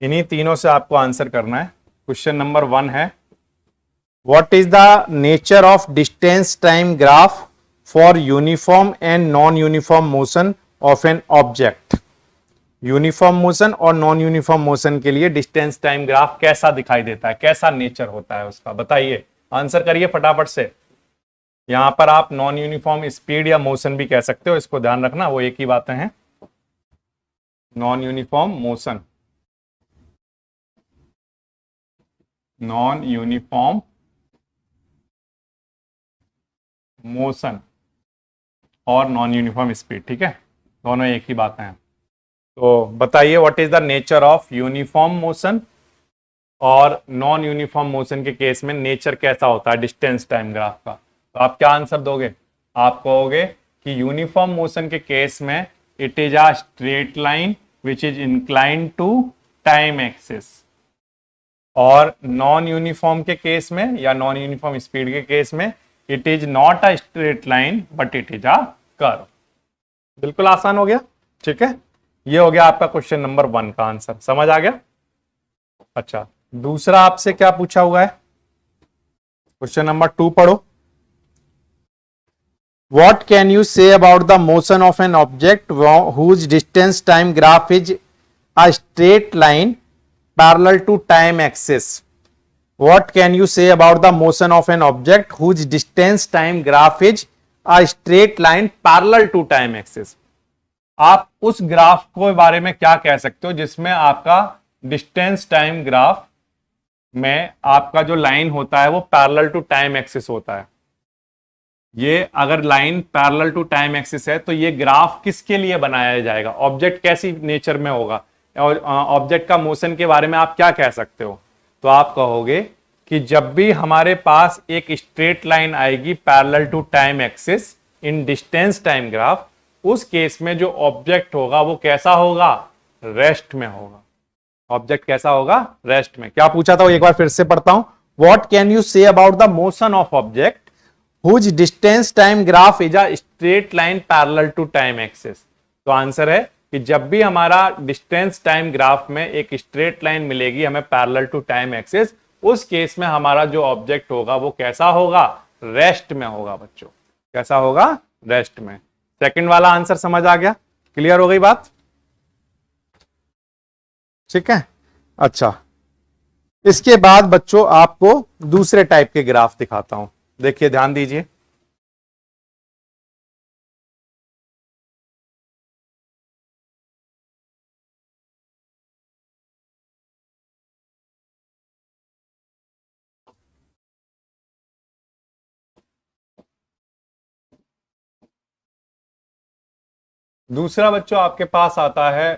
इन्हीं तीनों से आपको आंसर करना है। क्वेश्चन नंबर 1 है, what is the nature of distance time graph for uniform and non uniform motion of an object. Uniform motion और नॉन यूनिफॉर्म मोशन के लिए डिस्टेंस टाइम ग्राफ कैसा दिखाई देता है? कैसा नेचर होता है उसका? बताइए, आंसर करिए फटाफट से। यहां पर आप नॉन यूनिफॉर्म स्पीड या मोशन भी कह सकते हो, इसको ध्यान रखना, वो एक ही बातें हैं। Non uniform motion, non uniform motion और नॉन यूनिफॉर्म स्पीड। ठीक है, दोनों एक ही बातें हैं। तो बताइए, what is the nature of uniform motion और नॉन यूनिफॉर्म मोशन के केस में नेचर कैसा होता है डिस्टेंस टाइम ग्राफ का? तो आप क्या आंसर दोगे? आप कहोगे कि यूनिफॉर्म मोशन के केस में it is a straight line which is inclined to time axis, और नॉन यूनिफॉर्म के केस में या नॉन यूनिफॉर्म स्पीड के केस में it is not a straight line but it is a curve. बिल्कुल आसान हो गया। ठीक है, ये हो गया आपका क्वेश्चन नंबर 1 का आंसर। समझ आ गया? अच्छा, दूसरा आपसे क्या पूछा हुआ है? क्वेश्चन नंबर 2 पढ़ो। What can you say about the motion of an object whose distance time graph is a straight line parallel to time axis? What can you say about the motion of an object whose distance time graph is a straight line parallel to time axis? आप उस graph के बारे में क्या कह सकते हो जिसमें आपका डिस्टेंस टाइम ग्राफ में आपका जो लाइन होता है वो पैरेलल टू टाइम एक्सिस होता है। ये अगर line parallel to time axis है तो ये ग्राफ किसके लिए बनाया जाएगा? ऑब्जेक्ट कैसी नेचर में होगा और ऑब्जेक्ट का मोशन के बारे में आप क्या कह सकते हो? तो आप कहोगे कि जब भी हमारे पास एक स्ट्रेट लाइन आएगी parallel to time axis in distance time graph, उस केस में जो ऑब्जेक्ट होगा वो कैसा होगा? रेस्ट में होगा। ऑब्जेक्ट कैसा होगा? रेस्ट में। क्या पूछा था वो एक बार फिर से पढ़ता हूं। What can you say about the motion of object whose distance time graph is a straight line parallel to time axis? तो आंसर है कि जब भी हमारा डिस्टेंस टाइम ग्राफ में एक स्ट्रेट लाइन मिलेगी हमें पैरेलल टू टाइम एक्सिस, उस केस में हमारा जो ऑब्जेक्ट होगा वो कैसा होगा? रेस्ट में होगा बच्चों। कैसा होगा? रेस्ट में। सेकंड वाला आंसर समझ आ गया? क्लियर हो गई बात? ठीक है, अच्छा, इसके बाद बच्चों आपको दूसरे टाइप के ग्राफ दिखाता हूं। देखिए, ध्यान दीजिए। दूसरा बच्चों आपके पास आता है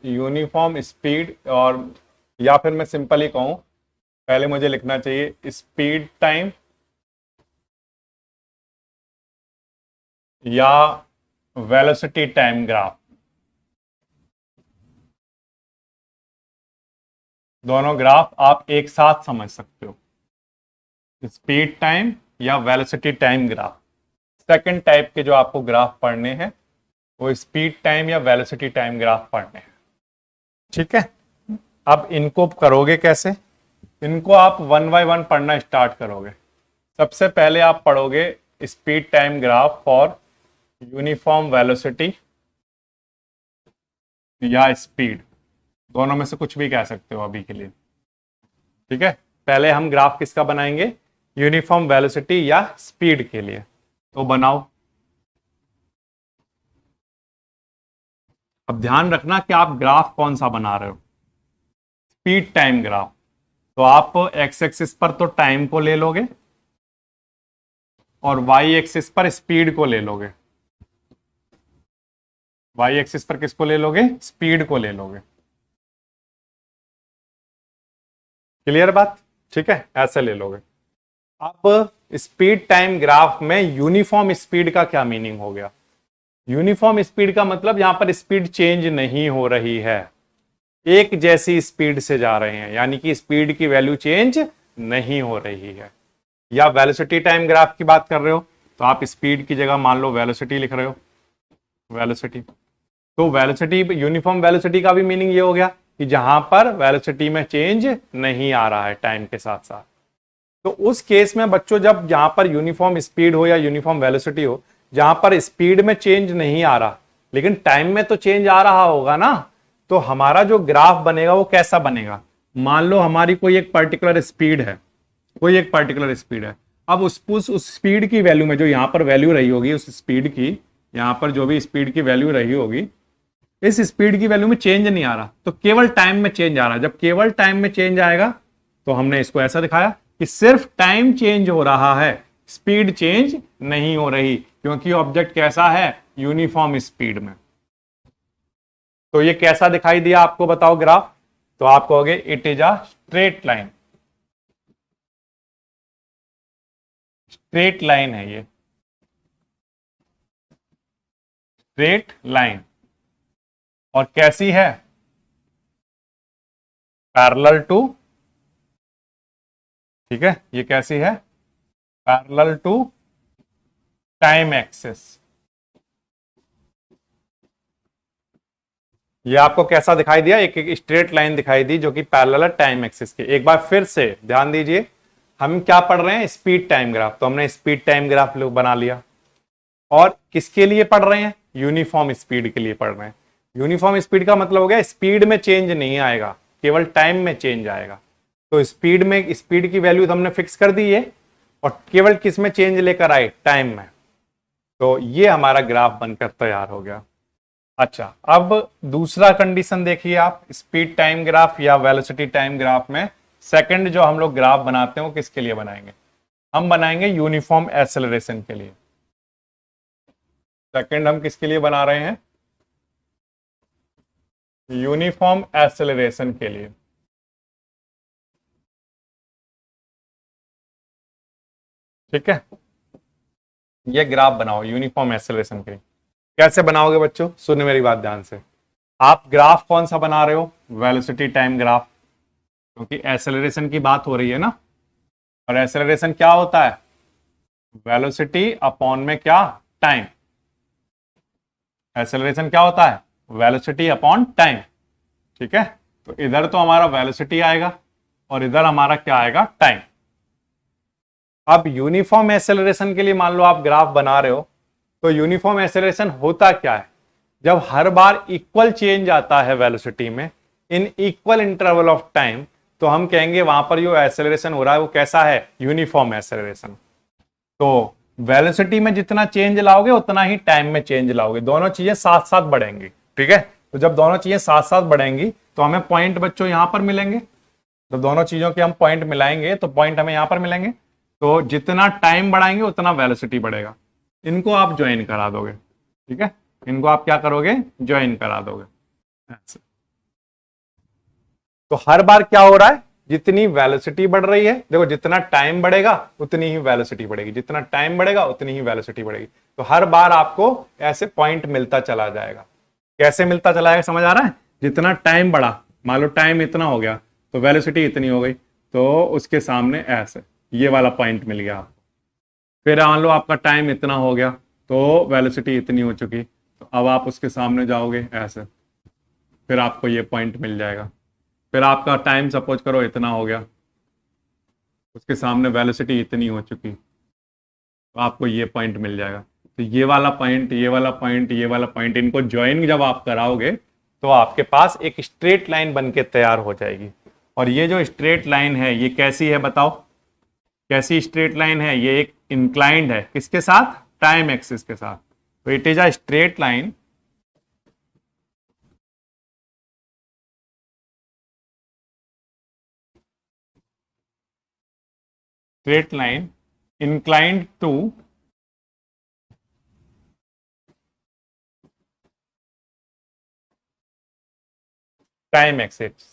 यूनिफॉर्म स्पीड, और या फिर मैं सिंपली कहूं, पहले मुझे लिखना चाहिए स्पीड टाइम या वेलोसिटी टाइम ग्राफ, दोनों ग्राफ आप एक साथ समझ सकते हो, स्पीड टाइम या velocity time graph. Second type के जो आपको ग्राफ पढ़ने हैं वो स्पीड टाइम या वेलोसिटी टाइम ग्राफ पढ़ने हैं, ठीक है। अब इनको करोगे कैसे, इनको आप वन बाय वन पढ़ना स्टार्ट करोगे। सबसे पहले आप पढ़ोगे speed time graph for uniform velocity या स्पीड, दोनों में से कुछ भी कह सकते हो अभी के लिए, ठीक है। पहले हम ग्राफ किसका बनाएंगे, यूनिफॉर्म वेलोसिटी या स्पीड के लिए, तो बनाओ। अब ध्यान रखना कि आप ग्राफ कौन सा बना रहे हो, स्पीड टाइम ग्राफ, तो आप एक्स एक्सिस पर तो टाइम को ले लोगे और वाई एक्सिस पर स्पीड को ले लोगे। वाई एक्सिस पर किसको ले लोगे, स्पीड को ले लोगे। क्लियर बात, ठीक है, ऐसे ले लोगे। अब स्पीड टाइम ग्राफ में यूनिफॉर्म स्पीड का क्या मीनिंग हो गया, यूनिफॉर्म स्पीड का मतलब यहां पर स्पीड चेंज नहीं हो रही है, एक जैसी स्पीड से जा रहे हैं, यानी कि स्पीड की वैल्यू चेंज नहीं हो रही है। या वेलोसिटी टाइम ग्राफ की बात कर रहे हो तो आप स्पीड की जगह मान लो वेलोसिटी लिख रहे हो, वेलोसिटी। तो वेलोसिटी, यूनिफॉर्म वेलोसिटी का भी मीनिंग ये हो गया कि जहां पर वेलोसिटी में चेंज नहीं आ रहा है टाइम के साथ साथ। तो उस केस में बच्चों, जब यहां पर यूनिफॉर्म स्पीड हो या यूनिफॉर्म वेलोसिटी हो, जहां पर स्पीड में चेंज नहीं आ रहा लेकिन टाइम में तो चेंज आ रहा होगा ना, तो हमारा जो ग्राफ बनेगा वो कैसा बनेगा। मान लो हमारी कोई एक पर्टिकुलर स्पीड है, कोई एक पर्टिकुलर स्पीड है। अब उस स्पीड की वैल्यू में जो यहां पर वैल्यू रही होगी, उस स्पीड की, यहां पर जो भी स्पीड की वैल्यू रही होगी, इस स्पीड की वैल्यू में चेंज नहीं आ रहा, तो केवल टाइम में चेंज आ रहा है। जब केवल टाइम में चेंज आएगा तो हमने इसको ऐसा दिखाया कि सिर्फ टाइम चेंज हो रहा है, स्पीड चेंज नहीं हो रही, क्योंकि ऑब्जेक्ट कैसा है, यूनिफॉर्म स्पीड में। तो ये कैसा दिखाई दिया आपको, बताओ ग्राफ। तो आप कहोगे it is a straight line, straight line है ये, स्ट्रेट लाइन। और कैसी है, पैरेलल टू, ठीक है, ये कैसी है, पैरेलल टू टाइम एक्सिस। ये आपको कैसा दिखाई दिया, एक एक स्ट्रेट लाइन दिखाई दी जो कि पैरेलल है टाइम एक्सिस के। एक बार फिर से ध्यान दीजिए, हम क्या पढ़ रहे हैं, स्पीड टाइम ग्राफ, तो हमने स्पीड टाइम ग्राफ बना लिया। और किसके लिए पढ़ रहे हैं, यूनिफॉर्म स्पीड के लिए पढ़ रहे हैं। यूनिफॉर्म स्पीड का मतलब हो गया स्पीड में चेंज नहीं आएगा, केवल टाइम में चेंज आएगा। तो स्पीड में, स्पीड की वैल्यू हमने फिक्स कर दी है और केवल किस में चेंज लेकर आए, टाइम में। तो ये हमारा ग्राफ बनकर तैयार हो गया। अच्छा, अब दूसरा कंडीशन देखिए आप, स्पीड टाइम ग्राफ या वेलोसिटी टाइम ग्राफ में सेकंड जो हम लोग ग्राफ बनाते हैं वो किसके लिए बनाएंगे, हम बनाएंगे यूनिफॉर्म एक्सेलरेशन के लिए। सेकंड हम किसके लिए बना रहे हैं, यूनिफॉर्म एक्सेलरेशन के लिए। ठीक है, ये ग्राफ बनाओ यूनिफॉर्म एक्सेलरेशन के लिए। कैसे बनाओगे बच्चों, सुन मेरी बात ध्यान से। आप ग्राफ कौन सा बना रहे हो, वेलोसिटी टाइम ग्राफ, क्योंकि एक्सेलरेशन की बात हो रही है ना। और एक्सेलरेशन क्या होता है, वेलोसिटी अपॉन में क्या, टाइम। एक्सेलरेशन क्या होता है, वेलोसिटी अपॉन टाइम। ठीक है, तो इधर तो हमारा वेलोसिटी आएगा और इधर हमारा क्या आएगा, टाइम। अब यूनिफॉर्म एक्सेलरेशन के लिए मान लो आप ग्राफ बना रहे हो, तो यूनिफॉर्म एक्सेलरेशन होता क्या है, जब हर बार इक्वल चेंज आता है वेलोसिटी में इन इक्वल इंटरवल ऑफ टाइम, तो हम कहेंगे वहां पर जो एक्सेलरेशन हो रहा है वो कैसा है, यूनिफॉर्म एक्सेलरेशन। तो वेलोसिटी में जितना चेंज लाओगे उतना ही टाइम में चेंज लाओगे, दोनों चीजें साथ साथ बढ़ेंगी। ठीक है, तो जब दोनों चीजें साथ साथ बढ़ेंगी तो हमें पॉइंट बच्चों यहां पर मिलेंगे। जब दोनों चीजों के हम पॉइंट मिलाएंगे तो पॉइंट हमें यहां पर मिलेंगे। तो जितना टाइम बढ़ाएंगे उतना वेलोसिटी बढ़ेगा। इनको आप ज्वाइन करा दोगे। ठीक है, इनको आप क्या करोगे, ज्वाइन करा दोगे। तो हर बार क्या हो रहा है, जितनी वेलोसिटी बढ़ रही है, देखो जितना टाइम बढ़ेगा उतनी ही वेलोसिटी बढ़ेगी, जितना टाइम बढ़ेगा उतनी ही वेलोसिटी बढ़ेगी। तो हर बार आपको ऐसे पॉइंट मिलता चला जाएगा। कैसे मिलता चला जाएगा समझ आ रहा है? जितना टाइम बढ़ा, मान लो टाइम इतना हो गया तो वेलोसिटी इतनी हो गई, तो उसके सामने ऐसे ये वाला पॉइंट मिल गया आपको। फिर मान लो आपका टाइम इतना हो गया तो वेलोसिटी इतनी हो चुकी, तो अब आप उसके सामने जाओगे ऐसे, फिर आपको ये पॉइंट मिल जाएगा। फिर आपका टाइम सपोज करो इतना हो गया, उसके सामने वेलोसिटी इतनी हो चुकी, तो आपको ये पॉइंट मिल जाएगा। तो ये वाला पॉइंट, ये वाला पॉइंट, ये वाला पॉइंट, इनको ज्वाइन जब आप कराओगे तो आपके पास एक स्ट्रेट लाइन बन के तैयार हो जाएगी। और ये जो स्ट्रेट लाइन है ये कैसी है बताओ? कैसी स्ट्रेट लाइन है? ये एक इंक्लाइंड है, किसके साथ? टाइम एक्सिस के साथ। तो it is a straight line inclined to time axis.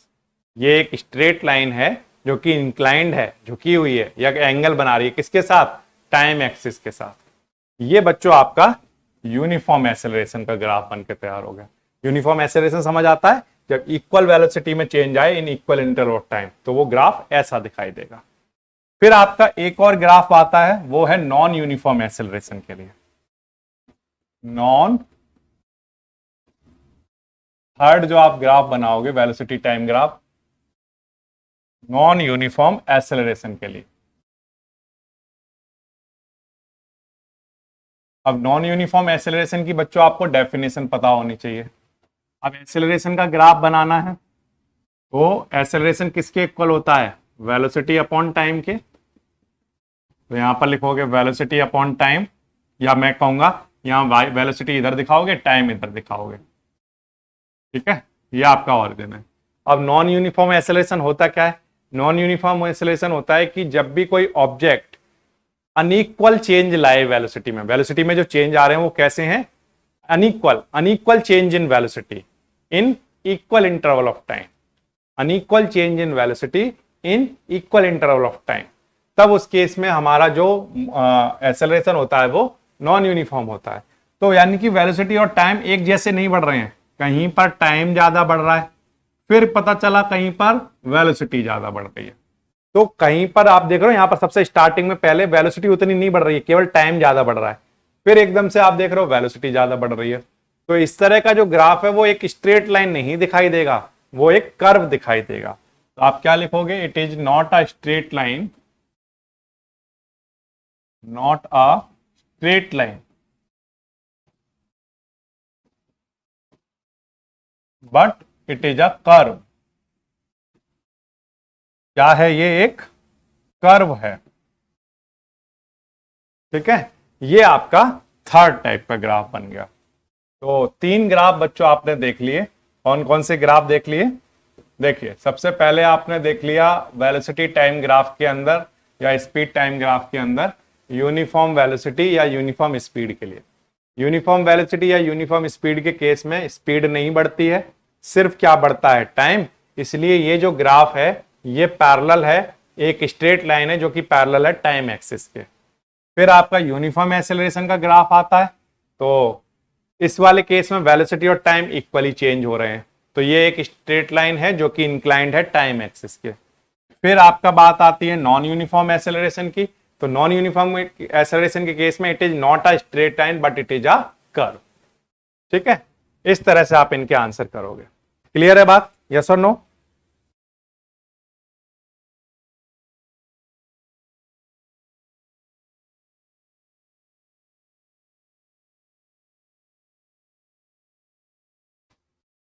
ये एक स्ट्रेट लाइन है जो कि इंक्लाइंड है, झुकी हुई है या एंगल बना रही है, किसके साथ? टाइम एक्सिस के साथ। ये बच्चों आपका यूनिफॉर्म एक्सेलरेशन का ग्राफ बन के तैयार हो गया। यूनिफॉर्म एक्सेलरेशन समझ आता है? जब इक्वल वेलोसिटी में चेंज आए इन इक्वल इंटरवल ऑफ टाइम, तो वो ग्राफ ऐसा दिखाई देगा। फिर आपका एक और ग्राफ आता है, वो है नॉन यूनिफॉर्म एक्सेलरेशन के लिए। थर्ड जो आप ग्राफ बनाओगे velocity time graph, non uniform acceleration के लिए। अब नॉन यूनिफॉर्म एक्सेलरेशन की बच्चों आपको डेफिनेशन पता होनी चाहिए। अब एक्सेलरेशन का ग्राफ बनाना है तो एक्सेलरेशन किसके इक्वल होता है? वेलोसिटी अपॉन टाइम के। तो यहां पर लिखोगे वेलोसिटी अपॉन टाइम, या मैं कहूंगा यहां वेलोसिटी इधर दिखाओगे, टाइम इधर दिखाओगे, ठीक है? ये आपका ऑरिजिन है। अब नॉन यूनिफॉर्म एक्सेलरेशन होता क्या है? नॉन यूनिफॉर्म एक्सेलरेशन होता है कि जब भी कोई ऑब्जेक्ट अनइक्वल चेंज लाए वेलोसिटी में, वेलोसिटी में जो चेंज आ रहे हैं वो कैसे हैं? Unequal change in velocity in equal interval of time, unequal change in velocity in equal interval of time, तब उस केस में हमारा जो एक्सेलरेशन होता है वो नॉन यूनिफॉर्म होता है। तो यानी कि वेलोसिटी और टाइम एक जैसे नहीं बढ़ रहे हैं, कहीं पर टाइम ज्यादा बढ़ रहा है, फिर पता चला कहीं पर वेलोसिटी ज्यादा बढ़ रही है। तो कहीं पर आप देख रहे हो यहां पर सबसे स्टार्टिंग में पहले वेलोसिटी उतनी नहीं बढ़ रही है, केवल टाइम ज्यादा बढ़ रहा है, फिर एकदम से आप देख रहे हो वेलोसिटी ज्यादा बढ़ रही है। तो इस तरह का जो ग्राफ है वो एक स्ट्रेट लाइन नहीं दिखाई देगा, वो एक कर्व दिखाई देगा। तो आप क्या लिखोगे? It is not a straight line, not a straight line but it is a curve. क्या है? ये एक कर्व है, ठीक है? ये आपका थर्ड टाइप का ग्राफ बन गया। तो तीन ग्राफ बच्चों आपने देख लिए। कौन कौन से ग्राफ देख लिए? देखिए, सबसे पहले आपने देख लिया वेलोसिटी टाइम ग्राफ के अंदर या स्पीड टाइम ग्राफ के अंदर यूनिफॉर्म वेलोसिटी या यूनिफॉर्म स्पीड के लिए। यूनिफॉर्म वेलोसिटी या यूनिफॉर्म स्पीड के केस में स्पीड नहीं बढ़ती है, सिर्फ क्या बढ़ता है? टाइम। इसलिए ये जो ग्राफ है ये पैरेलल है, एक स्ट्रेट लाइन है जो कि पैरेलल है टाइम एक्सिस के। फिर आपका यूनिफॉर्म एक्सेलरेशन का ग्राफ आता है, तो इस वाले केस में वेलोसिटी और टाइम इक्वली चेंज हो रहे हैं, तो ये एक स्ट्रेट लाइन है जो कि इंक्लाइंड है टाइम एक्सिस के। फिर आपका बात आती है नॉन यूनिफॉर्म एक्सेलरेशन की। तो नॉन यूनिफॉर्म एक्सेलरेशन के केस में it is not a straight line but it is a curve, ठीक है? इस तरह से आप इनके आंसर करोगे। क्लियर है बात? यस और नो?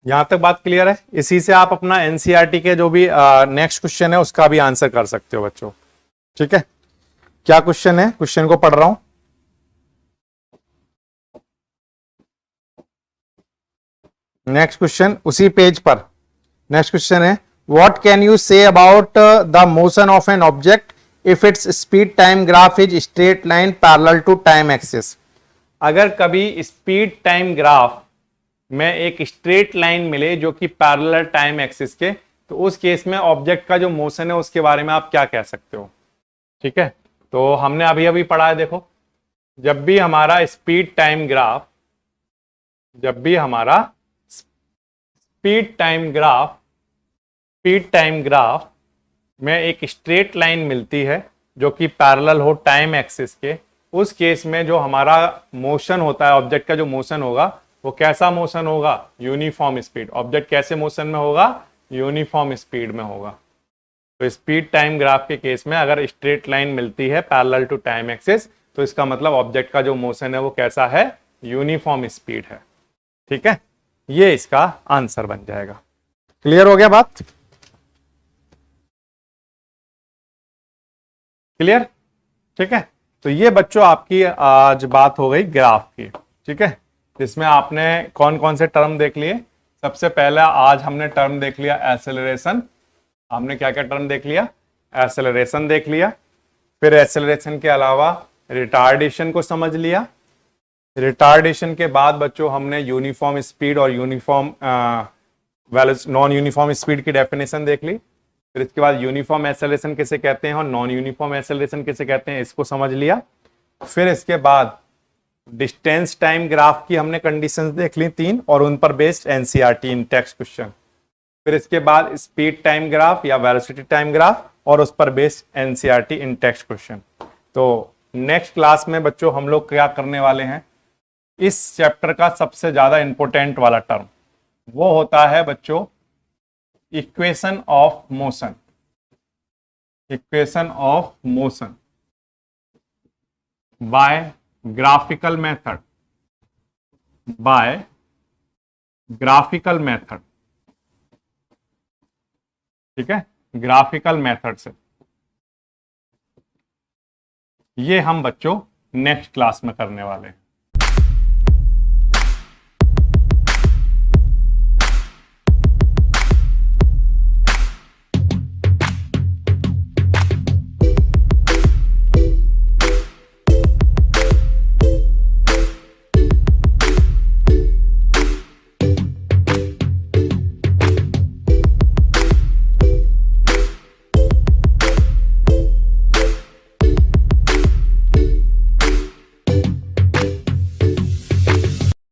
यहां तक बात क्लियर है? इसी से आप अपना एनसीईआरटी के जो भी नेक्स्ट क्वेश्चन है उसका भी आंसर कर सकते हो बच्चों, ठीक है? क्या क्वेश्चन है? क्वेश्चन को पढ़ रहा हूं। नेक्स्ट क्वेश्चन उसी पेज पर। नेक्स्ट क्वेश्चन है, what can you say about the motion of an object if its speed time graph is straight line parallel to time axis. अगर कभी स्पीड टाइम ग्राफ में एक स्ट्रेट लाइन मिले जो कि पैरेलल टाइम एक्सिस के, तो उस केस में ऑब्जेक्ट का जो मोशन है उसके बारे में आप क्या कह सकते हो। ठीक है, तो हमने अभी अभी पढ़ा है, देखो जब भी हमारा स्पीड टाइम ग्राफ में एक स्ट्रेट लाइन मिलती है जो कि पैरेलल हो टाइम एक्सिस के, उस केस में जो हमारा मोशन होता है, ऑब्जेक्ट का जो मोशन होगा वो कैसा मोशन होगा, यूनिफॉर्म स्पीड। ऑब्जेक्ट कैसे मोशन में होगा, यूनिफॉर्म स्पीड में होगा। तो स्पीड टाइम ग्राफ के केस में अगर स्ट्रेट लाइन मिलती है पैरेलल टू टाइम एक्सिस, तो इसका मतलब ऑब्जेक्ट का जो मोशन है वो कैसा है, यूनिफॉर्म स्पीड है। ठीक है, ये इसका आंसर बन जाएगा। क्लियर हो गया बात? क्लियर? ठीक है, तो ये बच्चों आपकी आज बात हो गई ग्राफ की। ठीक है, इसमें आपने कौन कौन से टर्म देख लिए। सबसे पहला आज हमने टर्म देख लिया एसेलरेशन। हमने क्या क्या टर्म देख लिया, एसेलरेशन देख लिया। फिर एसेलरेशन के अलावा रिटार्डेशन को समझ लिया। रिटार्डेशन के बाद बच्चों हमने यूनिफॉर्म स्पीड और यूनिफॉर्म नॉन यूनिफॉर्म स्पीड की डेफिनेशन देख ली। फिर इसके बाद यूनिफॉर्म एसेलरेशन किसे कहते हैं और नॉन यूनिफॉर्म एसेलरेशन किसे कहते हैं, इसको समझ लिया। फिर इसके बाद डिस्टेंस टाइम ग्राफ की हमने कंडीशंस देख ली 3, और उन पर बेस्ड एनसीईआरटी इन टेक्स्ट क्वेश्चन। फिर इसके बाद स्पीड टाइम ग्राफ या वेलोसिटी टाइम ग्राफ और उस पर बेस्ड एनसीईआरटी इन टेक्स्ट क्वेश्चन। तो नेक्स्ट क्लास में बच्चों हम लोग क्या करने वाले हैं, इस चैप्टर का सबसे ज्यादा इंपॉर्टेंट वाला टर्म वो होता है बच्चों equation of motion. Equation of motion by graphical method, ठीक है, ग्राफिकल मेथड से। ये हम बच्चों नेक्स्ट क्लास में करने वाले हैं।